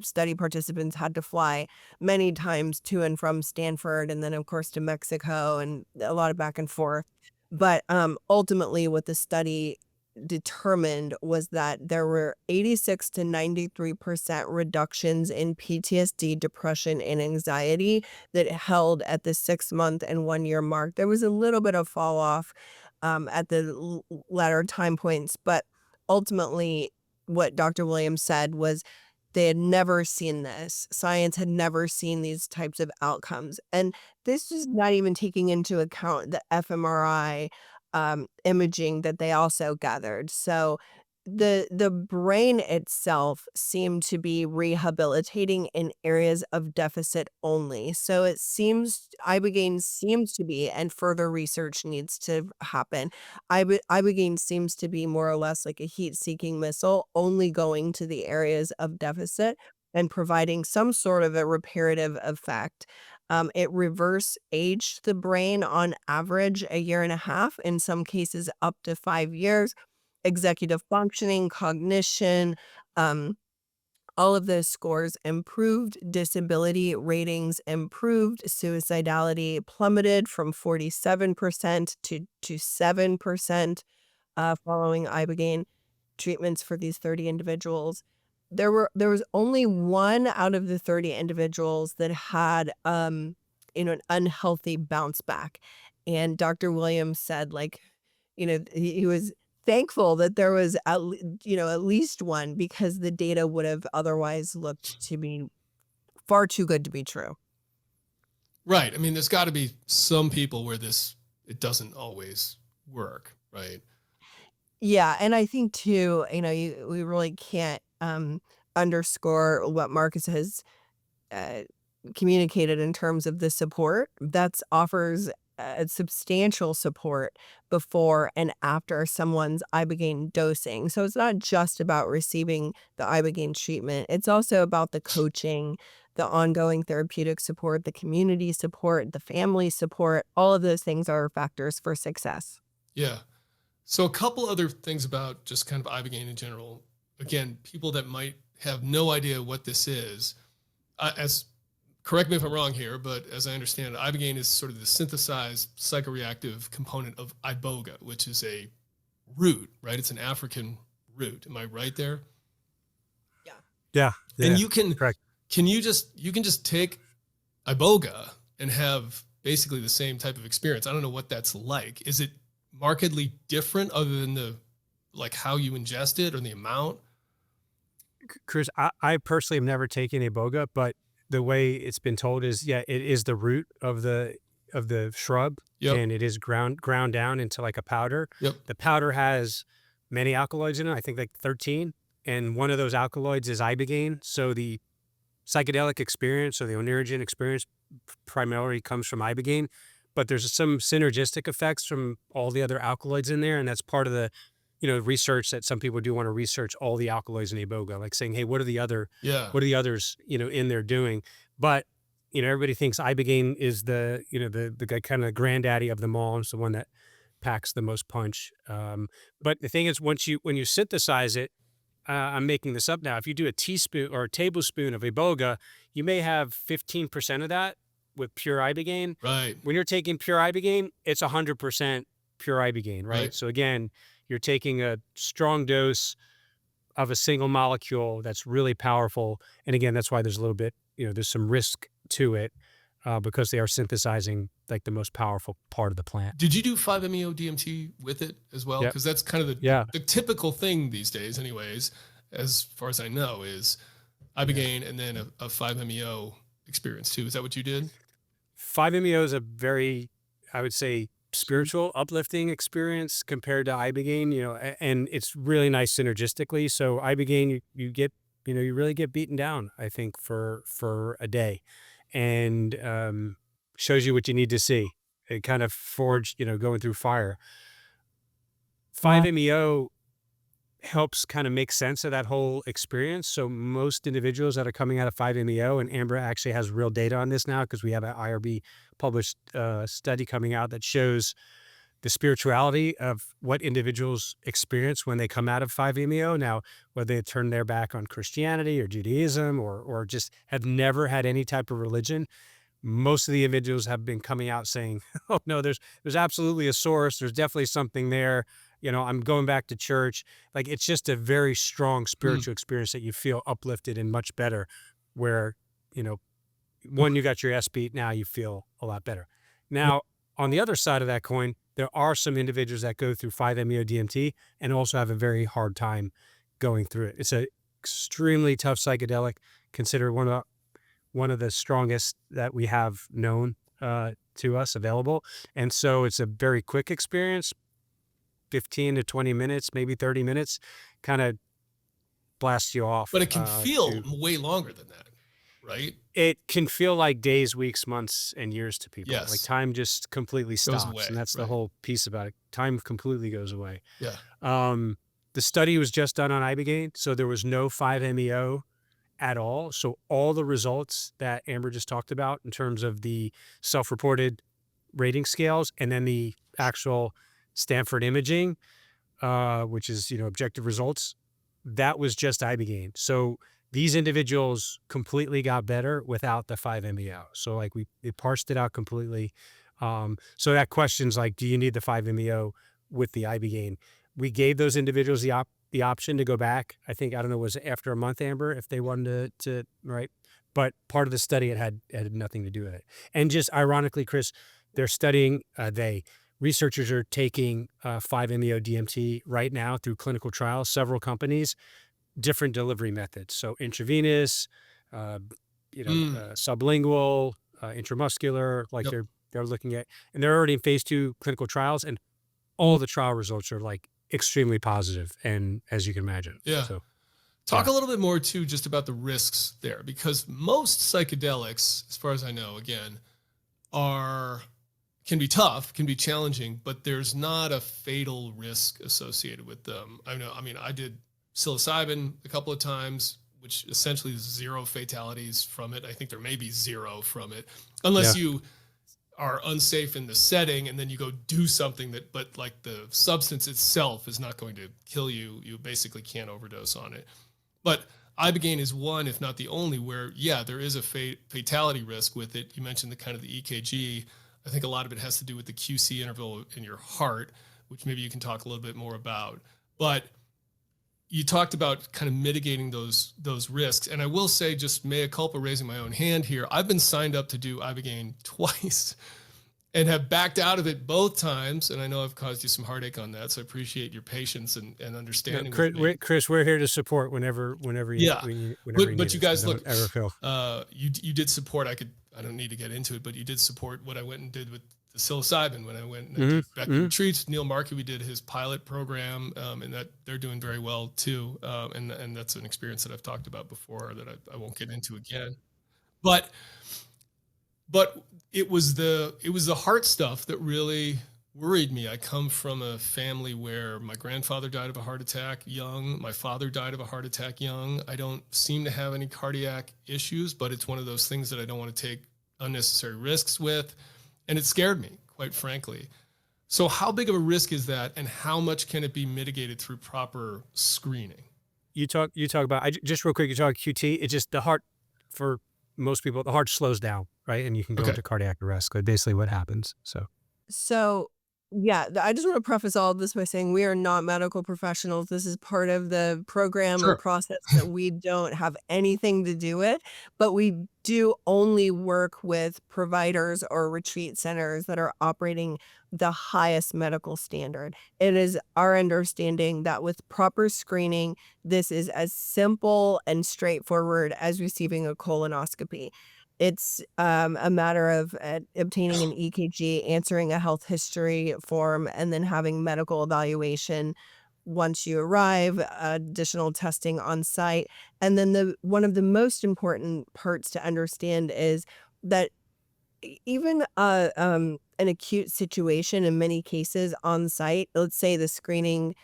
Study participants had to fly many times to and from Stanford and then, of course, to Mexico, and a lot of back and forth. But ultimately, what the study determined was that there were 86 to 93% reductions in PTSD, depression, and anxiety that held at the 6-month and 1-year mark. There was a little bit of fall off at the latter time points, but ultimately, what Dr. Williams said was they had never seen this. Science had never seen these types of outcomes. And this is not even taking into account the fMRI imaging that they also gathered. So the brain itself seemed to be rehabilitating in areas of deficit only. So it seems Ibogaine seems to be, and further research needs to happen. Ibogaine seems to be more or less like a heat-seeking missile, only going to the areas of deficit and providing some sort of a reparative effect. It reverse aged the brain on average a year and a half, in some cases up to 5 years. Executive functioning, cognition, um, all of those scores improved, disability ratings improved, suicidality plummeted from 47% to 7% following Ibogaine treatments for these 30 individuals. There was only one out of the 30 individuals that had an unhealthy bounce back. And Dr. Williams said, like, he was thankful that there was at least one, because the data would have otherwise looked to be far too good to be true. Right. I mean, there's got to be some people where it doesn't always work, right? Yeah, and I think too, we really can't underscore what Marcus has uh, communicated in terms of the support that offers substantial support before and after someone's Ibogaine dosing. So it's not just about receiving the Ibogaine treatment. It's also about the coaching, the ongoing therapeutic support, the community support, the family support. All of those things are factors for success. Yeah. So a couple other things about just kind of Ibogaine in general. Again, people that might have no idea what this is, correct me if I'm wrong here, but as I understand it, Ibogaine is sort of the synthesized psychoreactive component of Iboga, which is a root, right? It's an African root. Am I right there? Yeah. And you can correct. you can just take Iboga and have basically the same type of experience. I don't know what that's like. Is it markedly different other than how you ingest it or the amount? Chris, I personally have never taken Iboga, but the way it's been told is, yeah, it is the root of the shrub, Yep. and it is ground down into like a powder. Yep. The powder has many alkaloids in it, I think like 13, and one of those alkaloids is Ibogaine. So the psychedelic experience or the onerogen experience primarily comes from Ibogaine, but there's some synergistic effects from all the other alkaloids in there. And that's part of the, research that some people do want to research all the alkaloids in Iboga, like saying, hey, what are the Yeah. others, in there doing? But, everybody thinks Ibogaine is the guy kind of granddaddy of them all. It's the one that packs the most punch. But the thing is, when you synthesize it, I'm making this up now. If you do a teaspoon or a tablespoon of Iboga, you may have 15% of that with pure Ibogaine. Right. When you're taking pure Ibogaine, it's 100% pure Ibogaine, right? Right. So again, you're taking a strong dose of a single molecule that's really powerful. And again, that's why there's a little bit, there's some risk to it because they are synthesizing like the most powerful part of the plant. Did you do 5-MeO DMT with it as well? Yep. Because that's kind of Yeah. the typical thing these days, anyways, as far as I know, is Ibogaine and then a 5-MeO experience too. Is that what you did? 5-MeO is a very, I would say, spiritual, uplifting experience compared to Ibogaine, and it's really nice synergistically. So Ibogaine, you get, you really get beaten down, I think, for a day, and shows you what you need to see. It kind of forged, going through fire. 5-MeO helps kind of make sense of that whole experience. So most individuals that are coming out of 5-MeO, and Amber actually has real data on this now because we have an IRB published study coming out that shows the spirituality of what individuals experience when they come out of 5-MeO. Now, whether they turn their back on Christianity or Judaism or just have never had any type of religion, most of the individuals have been coming out saying, oh no, there's absolutely a source. There's definitely something there. I'm going back to church. Like, it's just a very strong spiritual experience that you feel uplifted and much better, where, one, you got your ass beat, now you feel a lot better. Now, on the other side of that coin, there are some individuals that go through 5-MeO DMT and also have a very hard time going through it. It's an extremely tough psychedelic, considered one of the strongest that we have known to us available. And so it's a very quick experience, 15 to 20 minutes, maybe 30 minutes, kind of blasts you off. But it can feel way longer than that, right? It can feel like days, weeks, months, and years to people. Yes. Like time just completely stops. away, And that's the right. whole piece about it. Time completely goes away. Yeah. The study was just done on Ibogaine, so there was no 5-MeO at all. So all the results that Amber just talked about in terms of the self-reported rating scales and then the actual Stanford imaging, which is, objective results, that was just Ibogaine. So these individuals completely got better without the 5-MeO. So like we parsed it out completely. So that question's like, do you need the 5-MeO with the Ibogaine? We gave those individuals the option to go back. I think, I don't know, was it after a month, Amber, if they wanted to right? But part of the study, it had nothing to do with it. And just ironically, Chris, they're studying, researchers are taking 5-MeO DMT right now through clinical trials, several companies, different delivery methods. So intravenous, sublingual, intramuscular, like Yep. they're looking at, and they're already in phase 2 clinical trials, and all the trial results are like extremely positive, and as you can imagine. Yeah. So Talk a little bit more too, just about the risks there, because most psychedelics, as far as I know, again, can be tough, can be challenging, but there's not a fatal risk associated with them. I did psilocybin a couple of times, which essentially is 0 fatalities from it. I think there may be 0 from it, unless you are unsafe in the setting and then you go do something but like the substance itself is not going to kill you. You basically can't overdose on it. But Ibogaine is one, if not the only, where, there is a fatality risk with it. You mentioned the kind of the EKG. I think a lot of it has to do with the QC interval in your heart, which maybe you can talk a little bit more about. But you talked about kind of mitigating those risks. And I will say, just mea culpa, raising my own hand here, I've been signed up to do Ibogaine twice and have backed out of it both times. And I know I've caused you some heartache on that, so I appreciate your patience and understanding. Chris, we're here to support whenever you but you guys, look, ever feel. you did support. I don't need to get into it, but you did support what I went and did with the psilocybin when I went and I Hmm. did Becky retreats. Neil Markey, we did his pilot program, and that they're doing very well too. And that's an experience that I've talked about before that I won't get into again. But it was the heart stuff that really worried me. I come from a family where my grandfather died of a heart attack young. My father died of a heart attack young. I don't seem to have any cardiac issues, but it's one of those things that I don't want to take unnecessary risks with. And it scared me, quite frankly. So how big of a risk is that, and how much can it be mitigated through proper screening? You talk about, just real quick, you talk QT. It's just the heart, for most people, the heart slows down, right? And you can go Okay. into cardiac arrest. So basically what happens. So, yeah, I just want to preface all of this by saying we are not medical professionals. This is part of the program or Sure. process that we don't have anything to do with, but we do only work with providers or retreat centers that are operating the highest medical standard. It is our understanding that with proper screening, this is as simple and straightforward as receiving a colonoscopy. It's a matter of obtaining an EKG, answering a health history form, and then having medical evaluation once you arrive, additional testing on site. And then one of the most important parts to understand is that even an acute situation in many cases on site, let's say the screening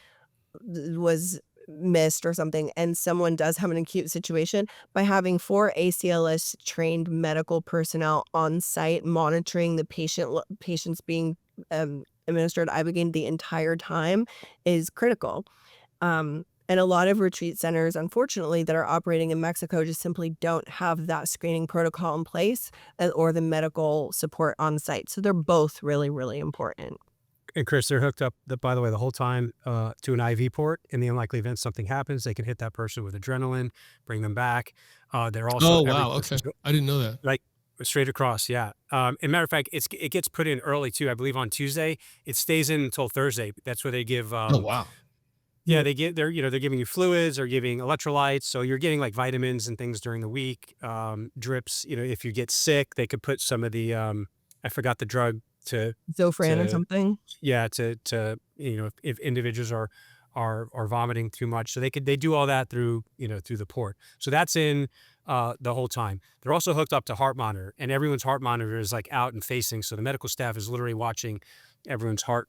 was missed or something and someone does have an acute situation, by having 4 ACLS trained medical personnel on site monitoring the patients being administered Ibogaine the entire time is critical. And a lot of retreat centers, unfortunately, that are operating in Mexico just simply don't have that screening protocol in place, or the medical support on site. So they're both really, really important. And Chris, they're hooked up, by the way, the whole time to an IV port. In the unlikely event something happens, they can hit that person with adrenaline, bring them back. They're also, Oh, every wow. Okay. person's I didn't know that. like straight across. Yeah. And matter of fact, it gets put in early too. I believe on Tuesday. It stays in until Thursday. That's where they give. Oh, wow. Yeah, they're giving you fluids or giving electrolytes. So you're getting like vitamins and things during the week. Drips. If you get sick, they could put some of the I forgot the drug to Zofran or to something. yeah, to if individuals are vomiting too much, so they do all that through through the port. So that's in the whole time. They're also hooked up to heart monitor, and everyone's heart monitor is like out and facing. So the medical staff is literally watching everyone's heart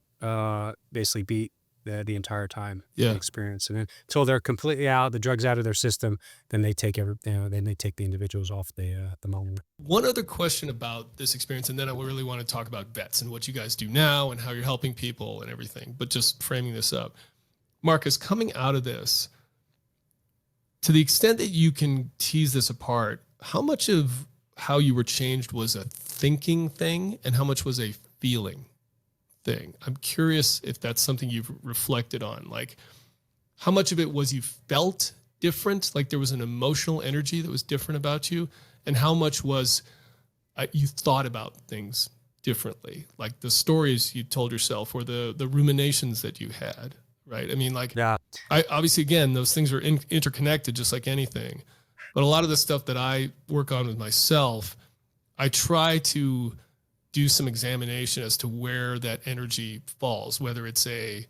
basically beat the entire time Yeah. experience, and then until they're completely out, the drugs out of their system, then they take the individuals off the monitor. One other question about this experience, and then I really want to talk about VETS and what you guys do now and how you're helping people and everything, but just framing this up. Marcus, coming out of this, to the extent that you can tease this apart, how much of how you were changed was a thinking thing and how much was a feeling thing? I'm curious if that's something you've reflected on. Like, how much of it was you felt different, like there was an emotional energy that was different about you, and how much was you thought about things differently, like the stories you told yourself or the ruminations that you had, right? I mean, like, Yeah. I obviously, again, those things are interconnected just like anything, but a lot of the stuff that I work on with myself, I try to do some examination as to where that energy falls, whether it's a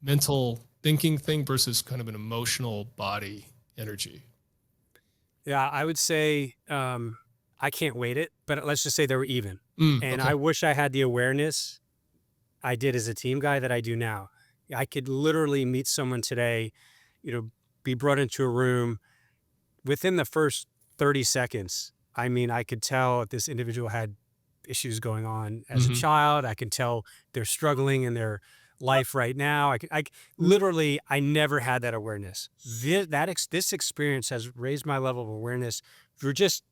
mental thinking thing versus kind of an emotional body energy. Yeah, I would say I can't weight it, but let's just say they were even. And Okay. I wish I had the awareness I did as a team guy that I do now. I could literally meet someone today, be brought into a room within the first 30 seconds. I mean, I could tell if this individual had issues going on as a child. I can tell they're struggling in their life right now. Literally, I never had that awareness. This experience has raised my level of awareness through just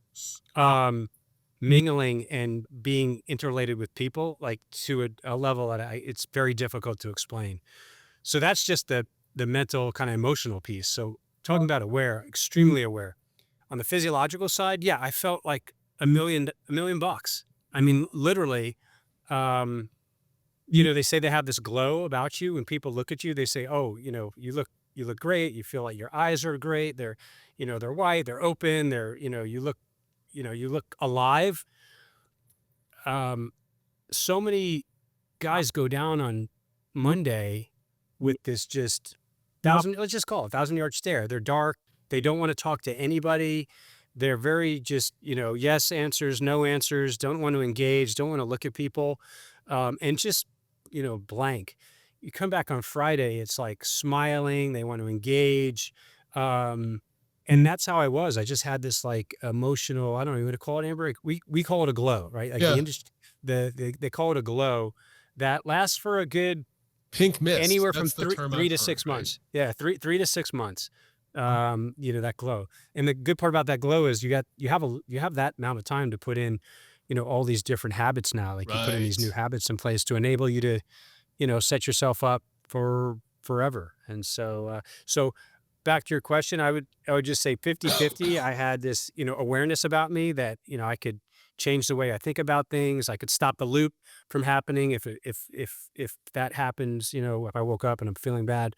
mingling and being interrelated with people, like to a level that it's very difficult to explain. So that's just the mental kind of emotional piece. So talking about aware, extremely aware. On the physiological side, yeah, I felt like a million bucks. I mean, literally, they say they have this glow about you. When people look at you, they say, "Oh, you look great. You feel like your eyes are great. They're white. They're open. You look alive." so many guys go down on Monday with this just let's just call it 1,000-yard stare. They're dark. They don't want to talk to anybody. They're very just, yes answers, no answers, don't want to engage, don't want to look at people, and just, blank. You come back on Friday, it's like smiling, they want to engage. And that's how I was. I just had this like emotional, I don't know what to call it, Amber. We call it a glow, right? Like the Yeah. industry, they call it a glow that lasts for a good Pink mist. anywhere from That's the term three I've to heard, 6 right? months. Yeah, three to 6 months. That glow. And the good part about that glow is you have that amount of time to put in, all these different habits now. Like you put in these new Right. habits in place to enable you to, set yourself up for forever. And so back to your question, I would just say 50-50. I had this, awareness about me that, I could change the way I think about things. I could stop the loop from happening if that happens, if I woke up and I'm feeling bad.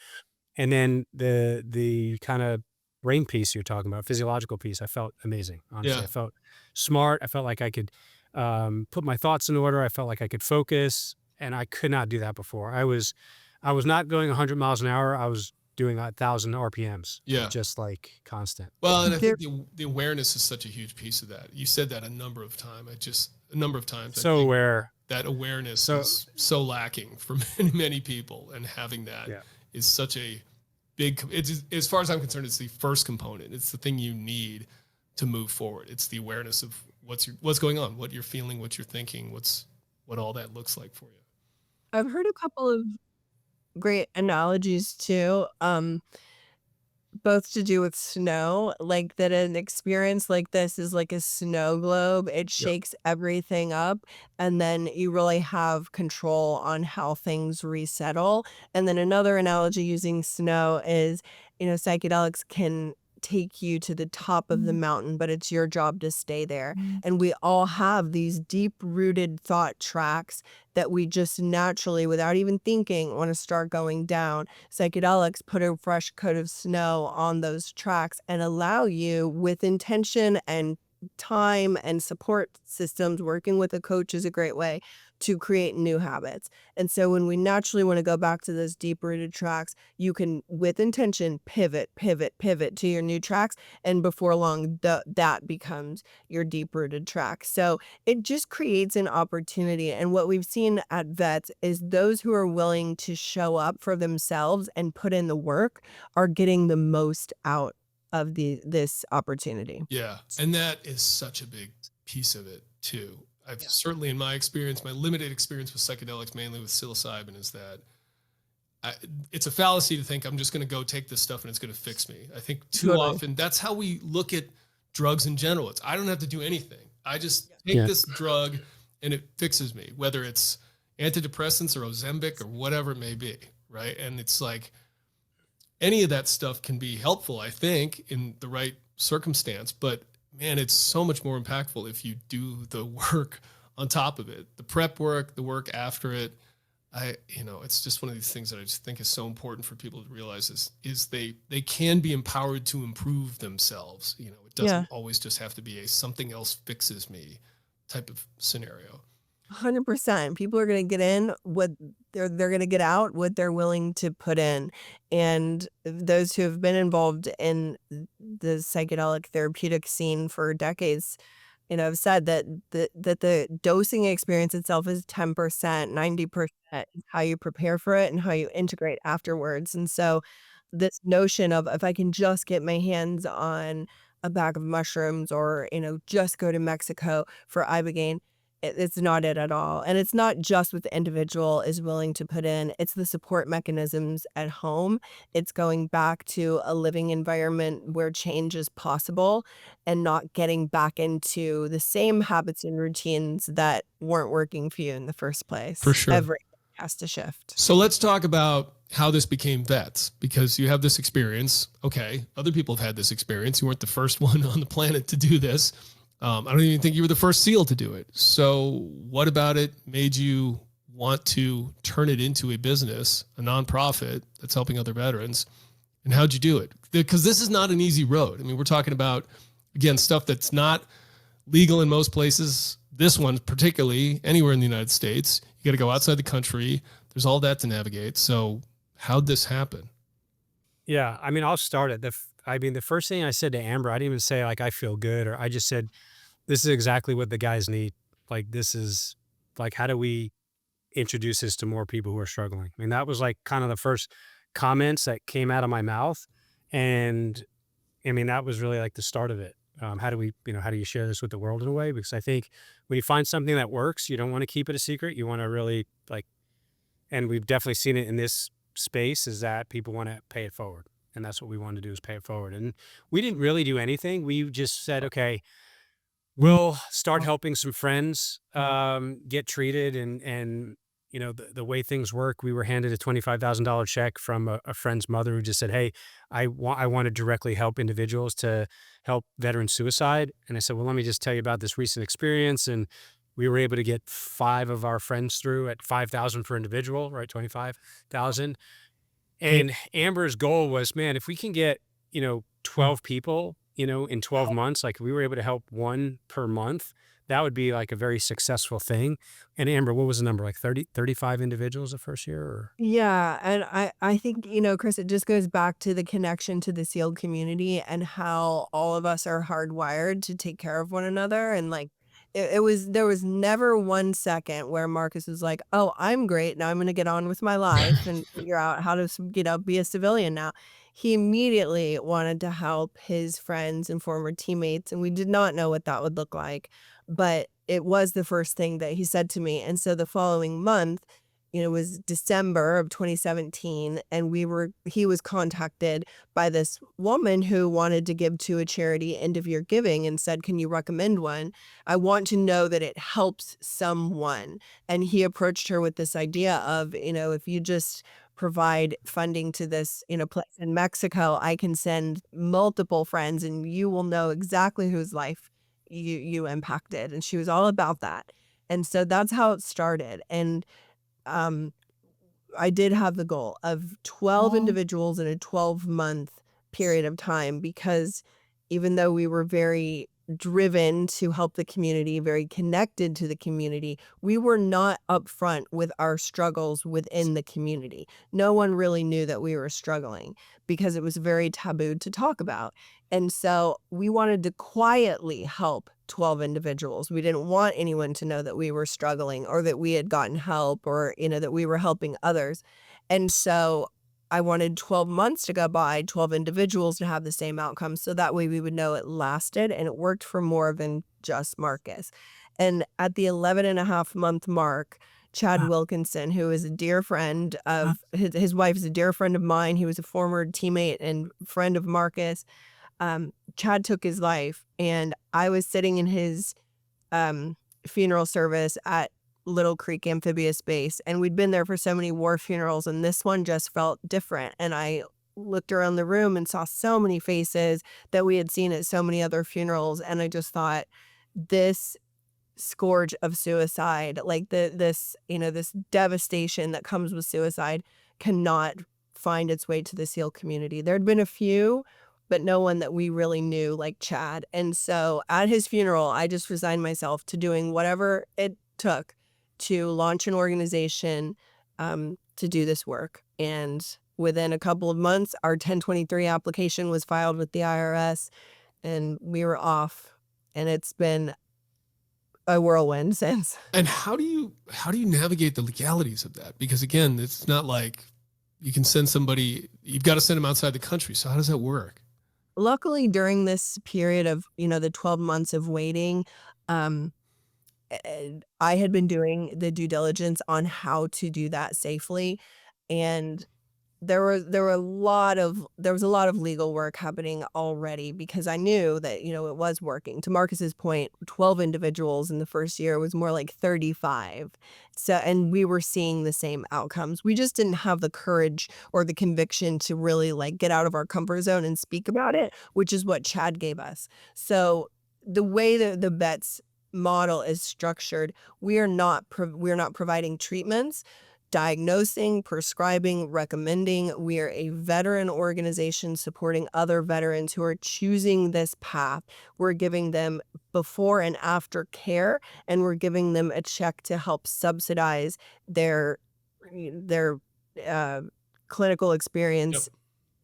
And then the kind of brain piece you're talking about, physiological piece, I felt amazing. Honestly, Yeah. I felt smart. I felt like I could put my thoughts in order. I felt like I could focus, and I could not do that before. I was not going 100 miles an hour. I was doing 1,000 RPMs, Yeah. just like constant. Well, and I There, think the awareness is such a huge piece of that. You said that a number of times. A number of times. I So think aware. that awareness So is so lacking for many, many people, and having that yeah. is such a big. It's, as far as I'm concerned, it's the first component. It's the thing you need to move forward. It's the awareness of what's going on, what you're feeling, what you're thinking, what all that looks like for you. I've heard a couple of great analogies too. Both to do with snow, like that an experience like this is like a snow globe. It Yep. shakes everything up, and then you really have control on how things resettle. And then another analogy using snow is, psychedelics can take you to the top of the mountain, but it's your job to stay there. And we all have these deep-rooted thought tracks that we just naturally, without even thinking, want to start going down. Psychedelics put a fresh coat of snow on those tracks and allow you, with intention and time and support systems, working with a coach is a great way to create new habits. And so when we naturally want to go back to those deep rooted tracks, you can, with intention, pivot to your new tracks. And before long, that becomes your deep rooted track. So it just creates an opportunity. And what we've seen at VETS is those who are willing to show up for themselves and put in the work are getting the most out of this opportunity. Yeah. And that is such a big piece of it too. I've certainly, in my experience, my limited experience with psychedelics, mainly with psilocybin, is that it's a fallacy to think I'm just going to go take this stuff and it's going to fix me. I think too Totally. often that's how we look at drugs in general. I don't have to do anything. I just take Yeah. this drug and it fixes me, whether it's antidepressants or Ozempic or whatever it may be, right? And it's like any of that stuff can be helpful, I think, in the right circumstance, but man, it's so much more impactful if you do the work on top of it, the prep work, the work after it. It's just one of these things that I just think is so important for people to realize is they can be empowered to improve themselves. It doesn't always just have to be a something else fixes me type of scenario. 100%. People are going to get in what they're going to get out what they're willing to put in. And those who have been involved in the psychedelic therapeutic scene for decades, have said that the dosing experience itself is 10%, 90% is how you prepare for it and how you integrate afterwards. And so this notion of, if I can just get my hands on a bag of mushrooms or, just go to Mexico for Ibogaine, it's not it at all. And it's not just what the individual is willing to put in. It's the support mechanisms at home. It's going back to a living environment where change is possible and not getting back into the same habits and routines that weren't working for you in the first place. For sure. Everything has to shift. So let's talk about how this became VETS, because you have this experience. Okay, other people have had this experience. You weren't the first one on the planet to do this. I don't even think you were the first SEAL to do it. So what about it made you want to turn it into a business, a nonprofit that's helping other veterans? And how'd you do it? Because this is not an easy road. I mean, we're talking about, again, stuff that's not legal in most places. This one, particularly anywhere in the United States, you got to go outside the country. There's all that to navigate. So how'd this happen? Yeah, I mean, I'll start it. The first thing I said to Amber, I didn't even say like I feel good, or I just said this is exactly what the guys need. Like this is like how do we introduce this to more people who are struggling? I mean, that was like kind of the first comments that came out of my mouth, and I mean that was really like the start of it. How do we, how do you share this with the world in a way? Because I think when you find something that works, you don't want to keep it a secret. You want to really like, and we've definitely seen it in this space, is that people want to pay it forward. And that's what we want to do, is pay it forward. And we didn't really do anything. We just said, okay, we'll start helping some friends get treated. And the way things work, we were handed a $25,000 check from a friend's mother who just said, hey, I want to directly help individuals to help veteran suicide. And I said, well, let me just tell you about this recent experience. And we were able to get 5 of our friends through at 5,000 per individual, right? 25,000. And Amber's goal was, man, if we can get, 12 people, in 12 months, like if we were able to help 1 per month, that would be like a very successful thing. And Amber, what was the number? Like 30, 35 individuals the first year? Or? Yeah, and I think, Chris, it just goes back to the connection to the SEAL community and how all of us are hardwired to take care of one another. And like there was never 1 second where Marcus was like, "Oh, I'm great. Now I'm going to get on with my life and figure out how to, be a civilian now." He immediately wanted to help his friends and former teammates, and we did not know what that would look like, but it was the first thing that he said to me. And so the following month, it was December of 2017, and he was contacted by this woman who wanted to give to a charity end of year giving and said, "Can you recommend one? I want to know that it helps someone." And he approached her with this idea of, if you just provide funding to this, place in Mexico, I can send multiple friends and you will know exactly whose life you impacted. And she was all about that. And so that's how it started. And um, I did have the goal of 12 individuals in a 12-month period of time, because even though we were very driven to help the community, very connected to the community, we were not upfront with our struggles within the community. No one really knew that we were struggling because it was very taboo to talk about. And so we wanted to quietly help 12 individuals. We didn't want anyone to know that we were struggling or that we had gotten help, or, that we were helping others. And so I wanted 12 months to go by, 12 individuals to have the same outcome. So that way we would know it lasted and it worked for more than just Marcus. And at the 11.5-month mark, Chad Wilkinson, who is a dear friend of his wife, is a dear friend of mine. He was a former teammate and friend of Marcus. Chad took his life, and I was sitting in his funeral service at Little Creek Amphibious Base, and we'd been there for so many war funerals, and this one just felt different. And I looked around the room and saw so many faces that we had seen at so many other funerals, and I just thought, this scourge of suicide, like this devastation that comes with suicide, cannot find its way to the SEAL community. There'd been a few, but no one that we really knew like Chad. And so at his funeral, I just resigned myself to doing whatever it took to launch an organization to do this work. And within a couple of months, our 1023 application was filed with the IRS, and we were off. And it's been a whirlwind since. And how do you navigate the legalities of that? Because again, it's not like you can send somebody, you've got to send them outside the country. So how does that work? Luckily, during this period of, the 12 months of waiting, I had been doing the due diligence on how to do that safely. And there was a lot of legal work happening already, because I knew that, it was working. To Marcus's point, 12 individuals in the first year was more like 35. So, and we were seeing the same outcomes. We just didn't have the courage or the conviction to really like get out of our comfort zone and speak about it, which is what Chad gave us. So the way that the VETS model is structured, we're not providing treatments. diagnosing, prescribing, recommending. We are a veteran organization supporting other veterans who are choosing this path. We're giving them before and after care, and we're giving them a check to help subsidize their uh, clinical Yep. experience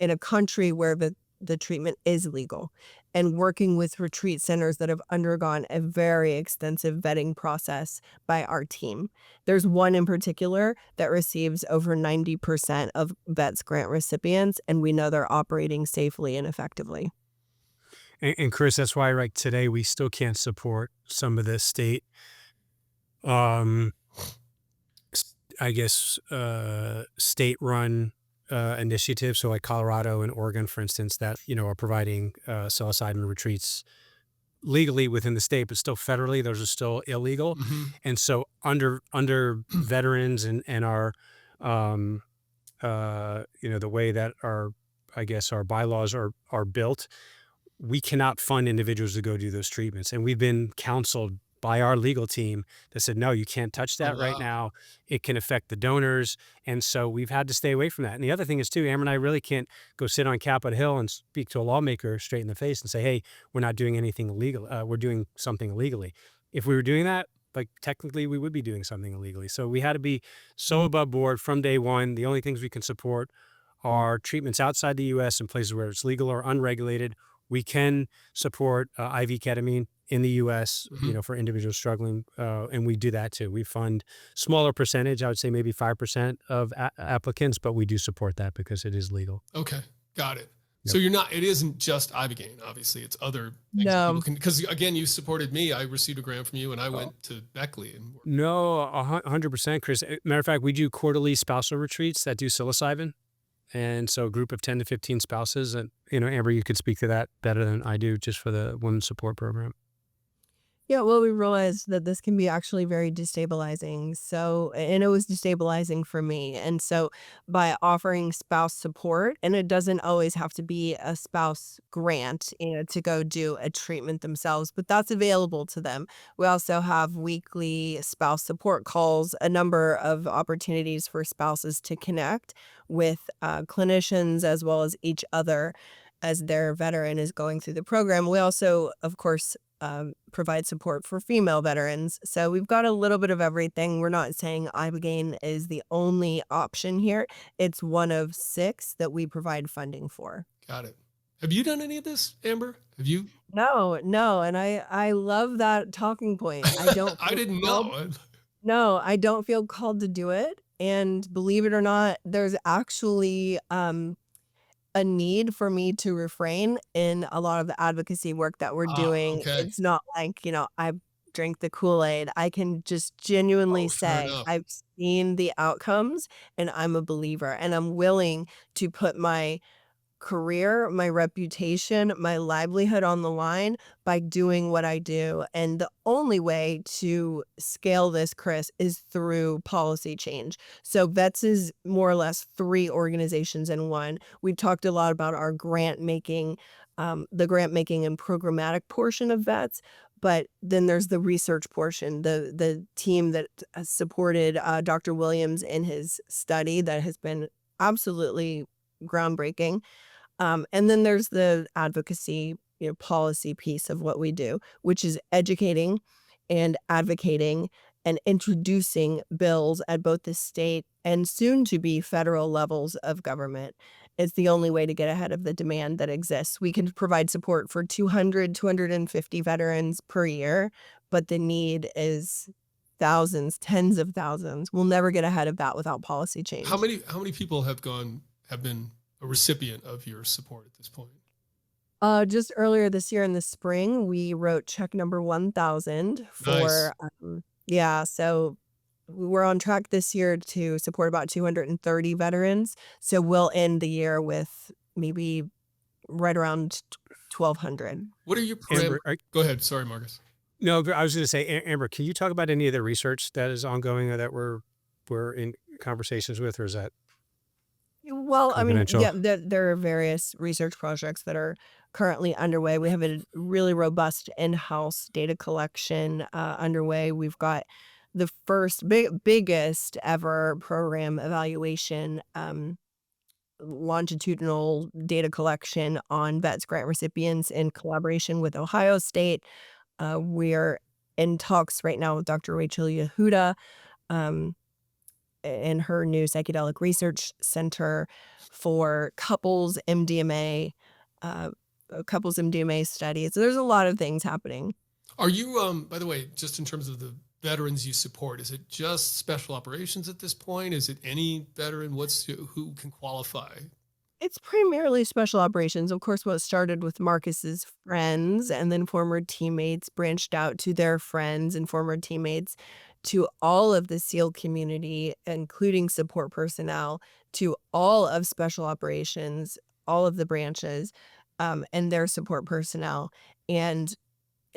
in a country where the treatment is legal, and working with retreat centers that have undergone a very extensive vetting process by our team. There's one in particular that receives over 90% of VETS grant recipients, and we know they're operating safely and effectively. And Chris, that's why like today we still can't support some of the state, um, I guess, state-run initiatives. So like Colorado and Oregon, for instance, that, are providing psilocybin retreats legally within the state, but still federally, those are still illegal. Hmm. And so under veterans and our, um, the way that I guess our bylaws are built, we cannot fund individuals to go do those treatments. And we've been counseled by our legal team that said, no, you can't touch Oh, that right wow. now. It can affect the donors. And so we've had to stay away from that. And the other thing is too, Amber and I really can't go sit on Capitol Hill and speak to a lawmaker straight in the face and say, hey, we're not doing anything illegal. We're doing something illegally. If we were doing that, like technically we would be doing something illegally. So we had to be so above board from day one. The only things we can support are treatments outside the U.S. in places where it's legal or unregulated. We can support IV ketamine in the U.S., Hmm. for individuals struggling, and we do that too. We fund smaller percentage, I would say maybe 5% of applicants, but we do support that because it is legal. Okay, got it. Yep. So it isn't just Ibogaine, obviously. It's other things that people No. can, because again, you supported me. I received a grant from you and I went to Beckley and No, 100%, Chris. Matter of fact, we do quarterly spousal retreats that do psilocybin. And so a group of 10 to 15 spouses, and, Amber, you could speak to that better than I do just for the women's support program. Yeah, well, we realized that this can be actually very destabilizing. So, and it was destabilizing for me. And so, by offering spouse support, and it doesn't always have to be a spouse grant, to go do a treatment themselves, but that's available to them. We also have weekly spouse support calls, a number of opportunities for spouses to connect with clinicians as well as each other as their veteran is going through the program. We also, of course, provide support for female veterans. So we've got a little bit of everything. We're not saying Ibogaine is the only option here. It's one of 6 that we provide funding for. got it. Have you done any of this, Amber? Have you? No, no, and I love that talking point. I don't I feel didn't called. know. No, I don't feel called to do it. And believe it or not, there's actually a need for me to refrain in a lot of the advocacy work that we're Ah, doing. okay. It's not like, I drink the Kool-Aid. I can just genuinely Oh, fair say enough. I've seen the outcomes and I'm a believer and I'm willing to put my career, my reputation, my livelihood on the line by doing what I do. And the only way to scale this, Chris, is through policy change. So VETS is more or less 3 organizations in one. We've talked a lot about our grant making, the grant making and programmatic portion of VETS. But then there's the research portion, the team that has supported Dr. Williams in his study that has been absolutely groundbreaking. And then there's the advocacy, policy piece of what we do, which is educating and advocating and introducing bills at both the state and soon to be federal levels of government. It's the only way to get ahead of the demand that exists. We can provide support for 200, 250 veterans per year, but the need is thousands, tens of thousands. We'll never get ahead of that without policy How change. many people have been a recipient of your support at this point? Just earlier this year in the spring, we wrote check number 1,000 Nice. for, yeah, so we're on track this year to support about 230 veterans. So we'll end the year with maybe right around 1,200. What are your Amber, Go ahead. Sorry, Marcus. no, I was going to say, Amber, can you talk about any of the research that is ongoing or that we're in conversations with, or is that Well, I mean, confidential? yeah, there are various research projects that are currently underway. We have a really robust in-house data collection underway. We've got the first biggest ever program evaluation, longitudinal data collection on VETS grant recipients in collaboration with Ohio State. We're in talks right now with Dr. Rachel Yehuda, um, in her new psychedelic research center for uh, couples MDMA studies. So there's a lot of things happening. Are you, by the way, just in terms of the veterans you support, is it just special operations at this point? Is it any veteran? Who can qualify? It's primarily special operations. Of course, what started with Marcus's friends and then former teammates branched out to their friends and former teammates, to all of the SEAL community, including support personnel, to all of special operations, all of the branches, and their support personnel. And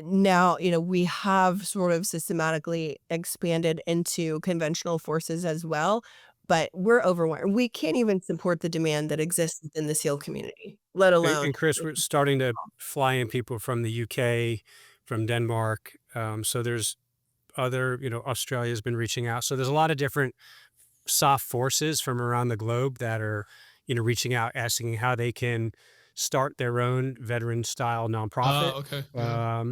now, we have sort of systematically expanded into conventional forces as well, but we're overwhelmed. We can't even support the demand that exists within the SEAL community, let alone. And Chris, we're starting to fly in people from the UK, from Denmark. So there's other, Australia's been reaching out. So there's a lot of different soft forces from around the globe that are, reaching out, asking how they can start their own veteran style nonprofit. Okay. Yeah.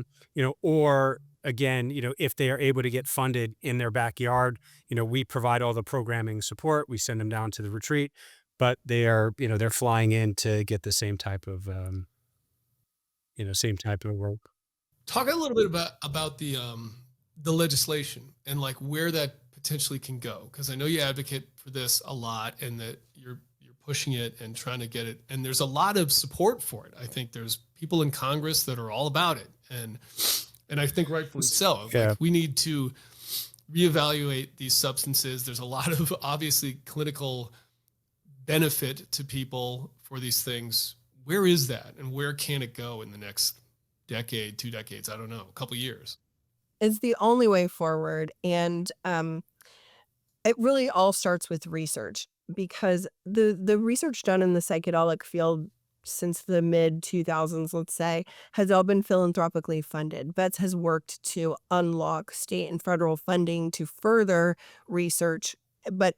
Or again, if they are able to get funded in their backyard, we provide all the programming support. We send them down to the retreat, but they are, they're flying in to get the same type of, work. Talk a little bit about the legislation and like where that potentially can go, because I know you advocate for this a lot and that you're pushing it and trying to get it, and there's a lot of support for it. I think there's people in Congress that are all about it, and I think rightfully so. Yeah. Like, we need to reevaluate these substances. There's a lot of obviously clinical benefit to people for these things. Where is that, and where can it go in the next decade, 2 decades? I don't know, a couple years. It's the only way forward. And it really all starts with research, because the research done in the psychedelic field since the mid 2000s, let's say, has all been philanthropically funded. VETS has worked to unlock state and federal funding to further research, but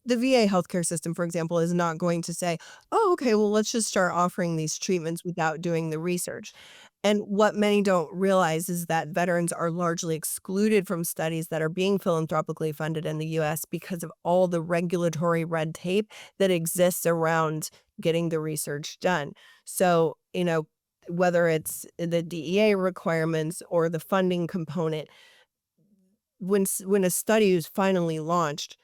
the VA healthcare system, for example, is not going to say, oh, okay, well, let's just start offering these treatments without doing the research. And what many don't realize is that veterans are largely excluded from studies that are being philanthropically funded in the US because of all the regulatory red tape that exists around getting the research done. So, whether it's the DEA requirements or the funding component, when a study is finally launched,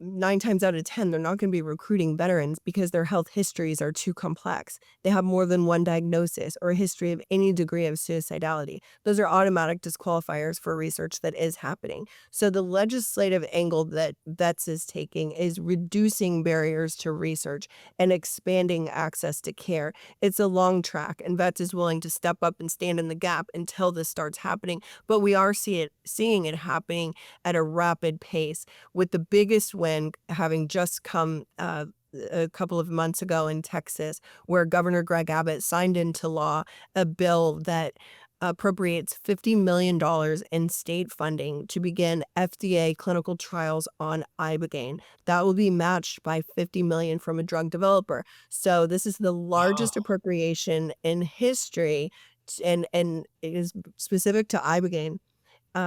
9 times out of 10, they're not going to be recruiting veterans because their health histories are too complex. They have more than one diagnosis or a history of any degree of suicidality. Those are automatic disqualifiers for research that is happening. So the legislative angle that VETS is taking is reducing barriers to research and expanding access to care. It's a long track, and VETS is willing to step up and stand in the gap until this starts happening. But we are seeing it happening at a rapid pace, with the biggest win having just come a couple of months ago in Texas, where Governor Greg Abbott signed into law a bill that appropriates $50 million in state funding to begin FDA clinical trials on Ibogaine. That will be matched by $50 million from a drug developer. So this is the largest Wow. appropriation in history, and it is specific to Ibogaine.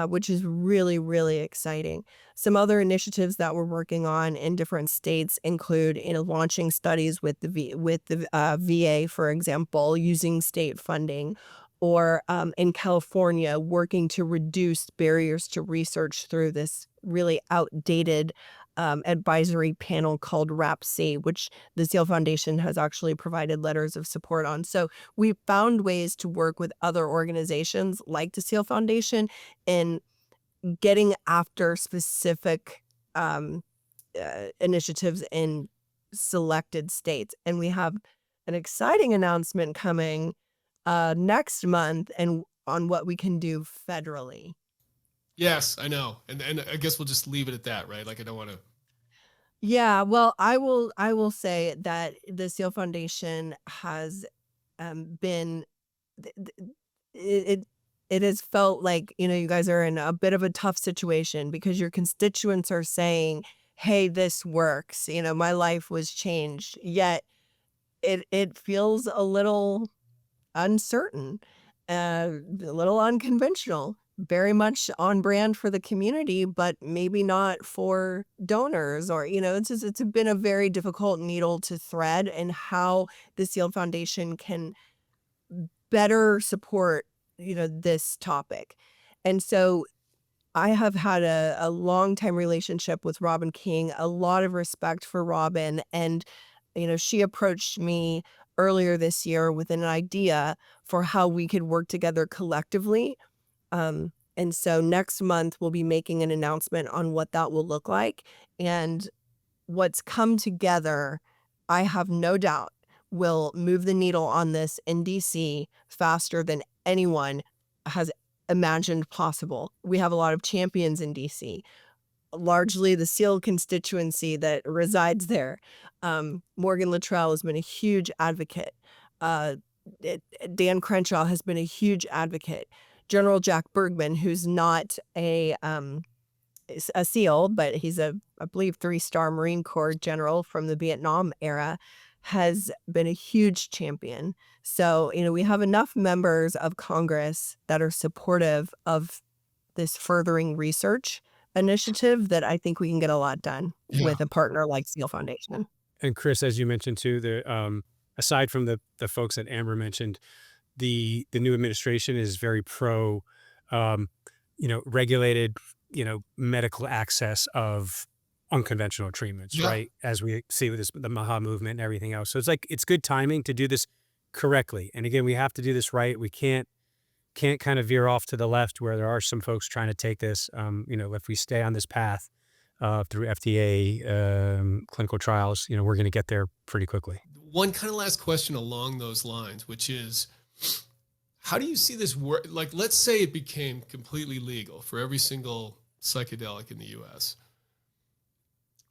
Which is really, really exciting. Some other initiatives that we're working on in different states include, launching studies with the VA, for example, using state funding, or in California, working to reduce barriers to research through this really outdated advisory panel called RAPC, which the SEAL Foundation has actually provided letters of support on. So we found ways to work with other organizations like the SEAL Foundation in getting after specific initiatives in selected states. And we have an exciting announcement coming next month and on what we can do federally. Yes, I know. And I guess we'll just leave it at that, right? Like, I don't want to. Yeah, well, I will say that the SEAL Foundation has been th- th- it it has felt like, you guys are in a bit of a tough situation because your constituents are saying, hey, this works. My life was changed. Yet it feels a little uncertain, a little unconventional, very much on brand for the community, but maybe not for donors or, it's been a very difficult needle to thread, and how the Seal Foundation can better support, this topic. And so I have had a long time relationship with Robin King, a lot of respect for Robin. And, she approached me earlier this year with an idea for how we could work together collectively. And so next month we'll be making an announcement on what that will look like. And what's come together, I have no doubt, will move the needle on this in DC faster than anyone has imagined possible. We have a lot of champions in DC, largely the SEAL constituency that resides there. Morgan Luttrell has been a huge advocate. Uh, Dan Crenshaw has been a huge advocate. General Jack Bergman, who's not a SEAL, but he's I believe, 3-star Marine Corps general from the Vietnam era, has been a huge champion. So, we have enough members of Congress that are supportive of this furthering research initiative that I think we can get a lot done with a partner like Seal Foundation. And Chris, as you mentioned too, aside from the folks that Amber mentioned, the new administration is very pro, regulated, medical access of unconventional treatments, right? As we see with the MAHA movement and everything else. So it's good timing to do this correctly. And again, we have to do this right. We can't kind of veer off to the left where there are some folks trying to take this. If we stay on this path through FDA clinical trials, we're going to get there pretty quickly. One kind of last question along those lines, which is, how do you see this work? Like, let's say it became completely legal for every single psychedelic in the US.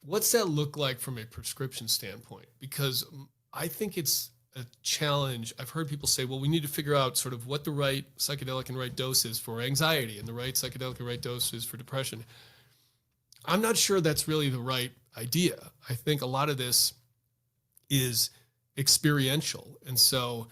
What's that look like from a prescription standpoint? Because I think it's a challenge. I've heard people say, well, we need to figure out sort of what the right psychedelic and right dose is for anxiety and the right psychedelic and right dose is for depression. I'm not sure that's really the right idea. I think a lot of this is experiential. And so,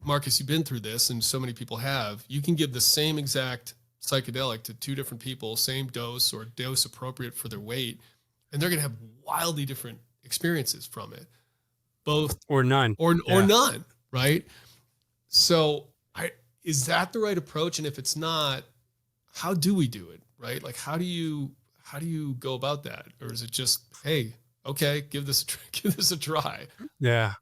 Marcus, you've been through this, and so many people have. You can give the same exact psychedelic to 2 different people, same dose or dose appropriate for their weight, and they're going to have wildly different experiences from it. Both or none, or none, right? So, is that the right approach? And if it's not, how do we do it, right? Like, how do you go about that? Or is it just, hey, okay, give this a try? Yeah.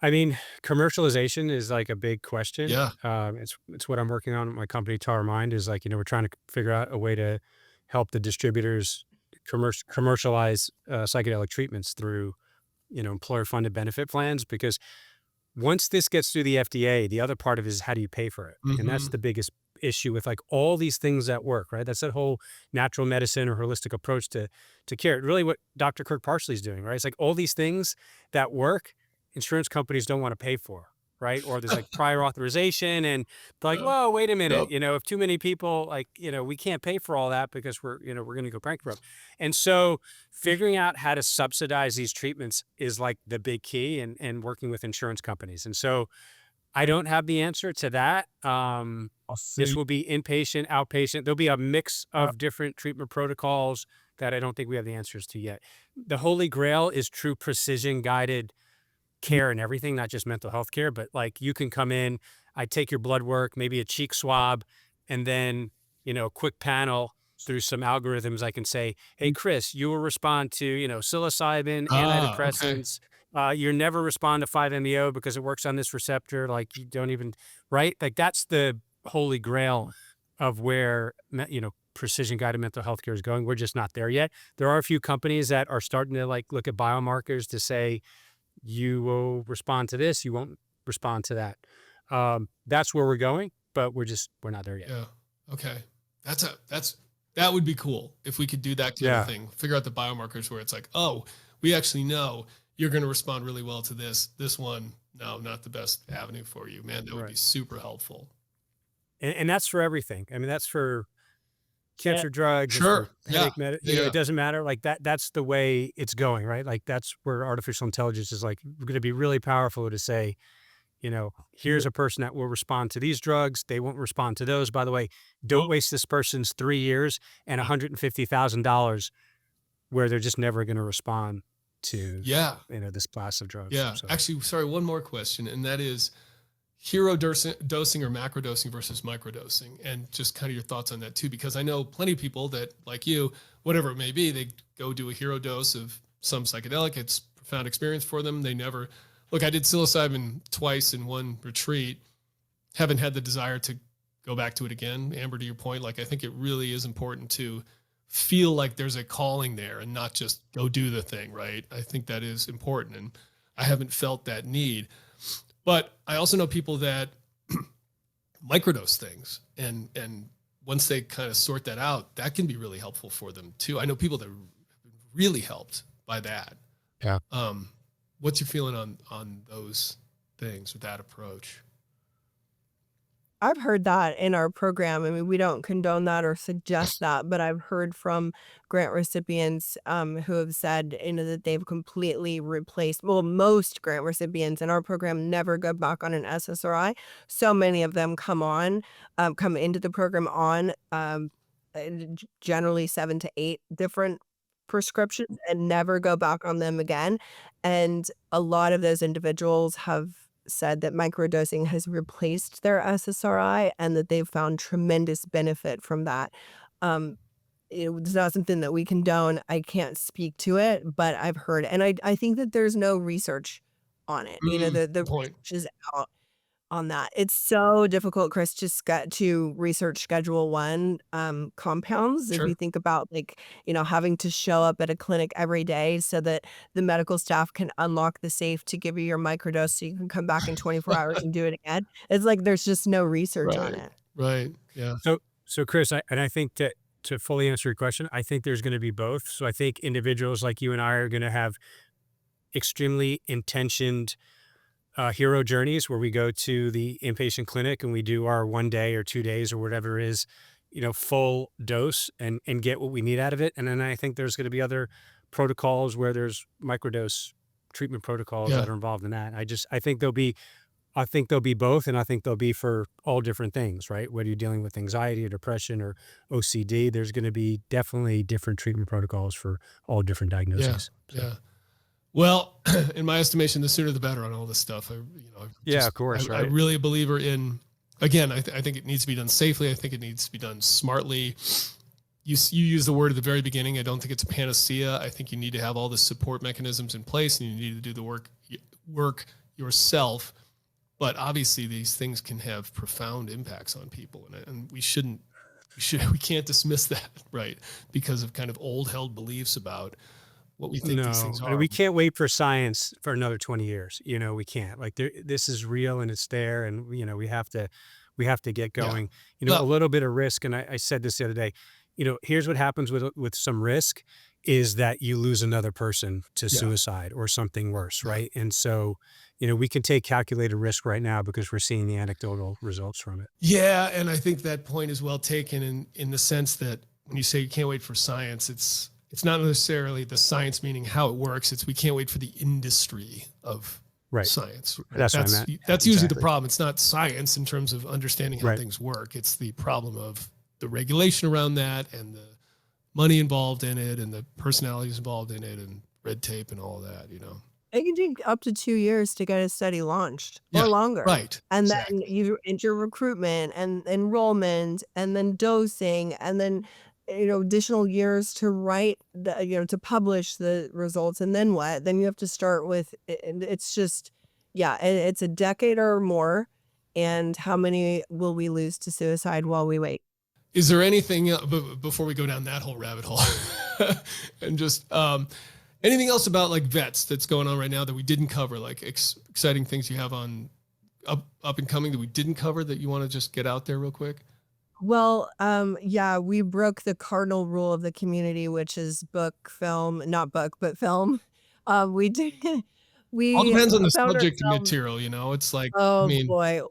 I mean, commercialization is like a big question. Yeah. It's what I'm working on with my company, Tower Mind, is like, we're trying to figure out a way to help the distributors commercialize psychedelic treatments through, employer-funded benefit plans. Because once this gets through the FDA, the other part of it is, how do you pay for it? And that's the biggest issue with like all these things that work, right? That's that whole natural medicine or holistic approach to care. Really what Dr. Kirk Parsley is doing, right? It's like all these things that work, insurance companies don't want to pay for, right? Or there's like prior authorization, and they're like, whoa, wait a minute, if too many people, like, we can't pay for all that because we're going to go bankrupt. And so figuring out how to subsidize these treatments is like the big key, and working with insurance companies. And so I don't have the answer to that. This will be inpatient, outpatient. There'll be a mix of different treatment protocols that I don't think we have the answers to yet. The Holy Grail is true precision guided care and everything, not just mental health care, but like you can come in, I take your blood work, maybe a cheek swab, and then, a quick panel through some algorithms. I can say, hey, Chris, you will respond to, psilocybin, antidepressants. Okay. You never respond to 5-MeO because it works on this receptor. Like you don't even, right? Like that's the holy grail of where, precision guided mental health care is going. We're just not there yet. There are a few companies that are starting to like look at biomarkers to say, you will respond to this, you won't respond to that. That's where we're going, but we're not there yet. Yeah. Okay. That would be cool if we could do that kind of thing. Figure out the biomarkers where it's like, oh, we actually know you're going to respond really well to this one, no, not the best avenue for you, man. That would be Right. super helpful. And that's for everything. I mean, that's for Yeah. cancer drugs, it's for Sure. Yeah. headache med, Yeah. it Yeah. doesn't matter. Like that's the way it's going, right? Like that's where artificial intelligence is like going to be really powerful to say, here's a person that will respond to these drugs. They won't respond to those. By the way, don't waste this person's 3 years and $150,000 where they're just never going to respond to, Yeah. this class of drugs. Yeah. So Actually, sorry, one more question, and that is hero dosing or macrodosing versus microdosing, and just kind of your thoughts on that too, because I know plenty of people that, like you, whatever it may be, they go do a hero dose of some psychedelic. It's a profound experience for them. They never look. I did psilocybin twice in one retreat. Haven't had the desire to go back to it again. Amber, to your point, like I think it really is important to feel like there's a calling there and not just go do the thing, right? I think that is important, and I haven't felt that need. But I also know people that microdose things, and once they kind of sort that out, that can be really helpful for them too. I know people that have been really helped by that. yeah. What's your feeling on those things or that approach? I've heard that in our program. I mean, we don't condone that or suggest that, but I've heard from grant recipients who have said, that they've completely replaced, well, most grant recipients in our program never go back on an SSRI. So many of them come into the program on generally 7 to 8 different prescriptions and never go back on them again. And a lot of those individuals have said that microdosing has replaced their SSRI and that they've found tremendous benefit from that. Um, it's not something that we condone. I can't speak to it, but I've heard, and I think that there's no research on it. The Good point. research is out on that. It's so difficult, Chris, to research Schedule 1 compounds. If Sure. you think about having to show up at a clinic every day so that the medical staff can unlock the safe to give you your microdose so you can come back in 24 hours and do it again. It's like there's just no research on Right. it. Right. Yeah. So Chris, I think that to fully answer your question, I think there's going to be both. So I think individuals like you and I are going to have extremely intentioned hero journeys where we go to the inpatient clinic and we do our 1 day or 2 days or whatever it is, full dose and get what we need out of it. And then I think there's going to be other protocols where there's microdose treatment protocols Yeah. that are involved in that. I think there'll be both, and I think they'll be for all different things, right? Whether you're dealing with anxiety or depression or OCD, there's going to be definitely different treatment protocols for all different Yeah. diagnoses. So, Yeah. Well, in my estimation, the sooner the better on all this stuff. yeah, of course, I'm right? really a believer in. Again, I think it needs to be done safely. I think it needs to be done smartly. You use the word at the very beginning. I don't think it's a panacea. I think you need to have all the support mechanisms in place, and you need to do the work yourself. But obviously, these things can have profound impacts on people, and we can't dismiss that, right? Because of kind of old held beliefs about what we think these No, things I mean, are. we can't wait for science for another 20 years. We can't. Like this is real and it's there, and we have to get Yeah. going. A Well, little bit of risk, and I said this the other day. Here's what happens with some risk is that you lose another person to yeah. suicide or something worse, Yeah. right? And so, we can take calculated risk right now because we're seeing the anecdotal results from it. Yeah, and I think that point is well taken in the sense that when you say you can't wait for science, it's not necessarily the science meaning how it works. It's we can't wait for the industry of Right. science. Right? That's what I meant. That's usually the Exactly. problem. It's not science in terms of understanding how Right. things work. It's the problem of the regulation around that and the money involved in it and the personalities involved in it and red tape and all that. It can take up to 2 years to get a study launched Yeah. or longer. Right. And then Exactly. you enter recruitment and enrollment and then dosing and then, additional years to write to publish the results. And then what? Then you have to start with, and it's just, yeah, it's a decade or more. And how many will we lose to suicide while we wait? Is there anything before we go down that whole rabbit hole and just anything else about like VETS that's going on right now that we didn't cover, like exciting things you have on up and coming that we didn't cover that you want to just get out there real quick? Well, yeah, we broke the cardinal rule of the community, which is book, film, not book, but film. We did All we depends on the found subject ourselves material, you know? It's like, I oh mean, boy.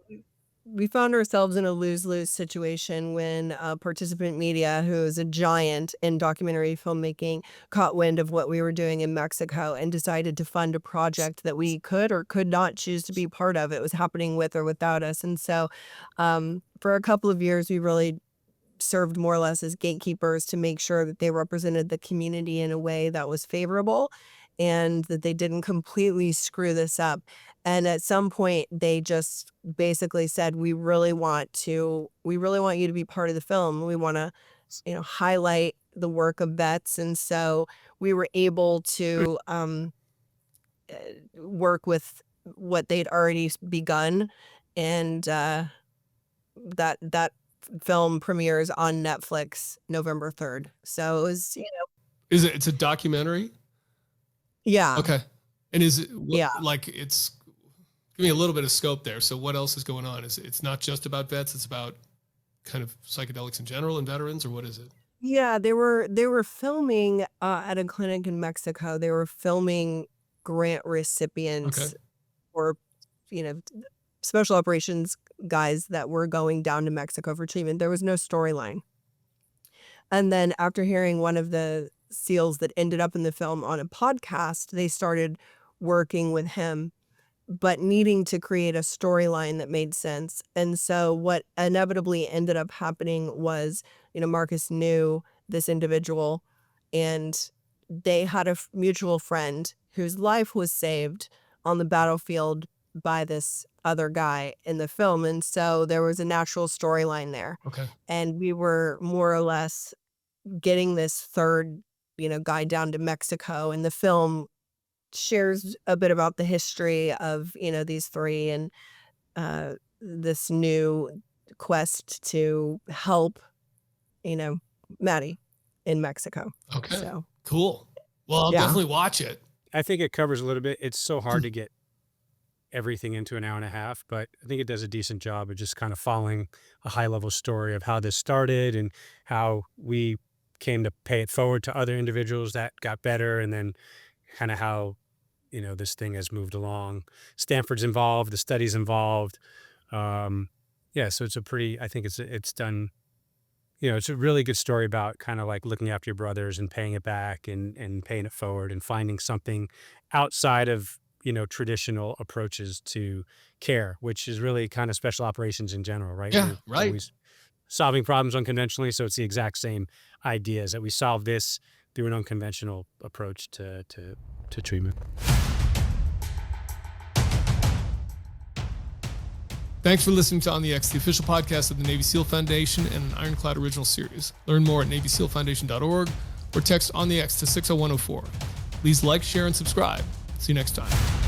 We found ourselves in a lose-lose situation when Participant Media, who is a giant in documentary filmmaking, caught wind of what we were doing in Mexico and decided to fund a project that we could or could not choose to be part of. It was happening with or without us. And so for a couple of years, we really served more or less as gatekeepers to make sure that they represented the community in a way that was favorable and that they didn't completely screw this up. And at some point they just basically said, we really want you to be part of the film. We want to, highlight the work of vets. And so we were able to work with what they'd already begun. And that film premieres on Netflix November 3rd. So it was, it's a documentary? yeah, Okay. And is it yeah. like it's give me a little bit of scope there. So what else is going on? It's not just about vets, it's about kind of psychedelics in general and veterans, or what is it? Yeah, they were filming at a clinic in Mexico. They were filming grant Okay. recipients or, you know, special operations guys that were going down to Mexico for treatment. There was no storyline. And then after hearing one of the SEALs that ended up in the film on a podcast, they started working with him, but needing to create a storyline that made sense. And so what inevitably ended up happening was, Marcus knew this individual and they had a mutual friend whose life was saved on the battlefield by this other guy in the film. And so there was a natural storyline there. Okay. And we were more or less getting this third, guy down to Mexico. And the film shares a bit about the history of, these three and this new quest to help, Maddie in Mexico. Okay. So, Cool. Well, I'll yeah. definitely watch it. I think it covers a little bit. It's so hard to get everything into an hour and a half, but I think it does a decent job of just kind of following a high level story of how this started and how we came to pay it forward to other individuals that got better, and then kind of how, this thing has moved along. Stanford's involved, the study's involved. Yeah, so it's I think it's done, it's a really good story about kind of like looking after your brothers and paying it back and paying it forward and finding something outside of, traditional approaches to care, which is really kind of special operations in general, right? Yeah, We're right. always solving problems unconventionally. So it's the exact same ideas that we solve this through an unconventional approach to treatment. Thanks for listening to On the X, the official podcast of the Navy SEAL Foundation and an Ironclad original series. Learn more at NavySealFoundation.org or text On the X to 60104. Please like, share, and subscribe. See you next time.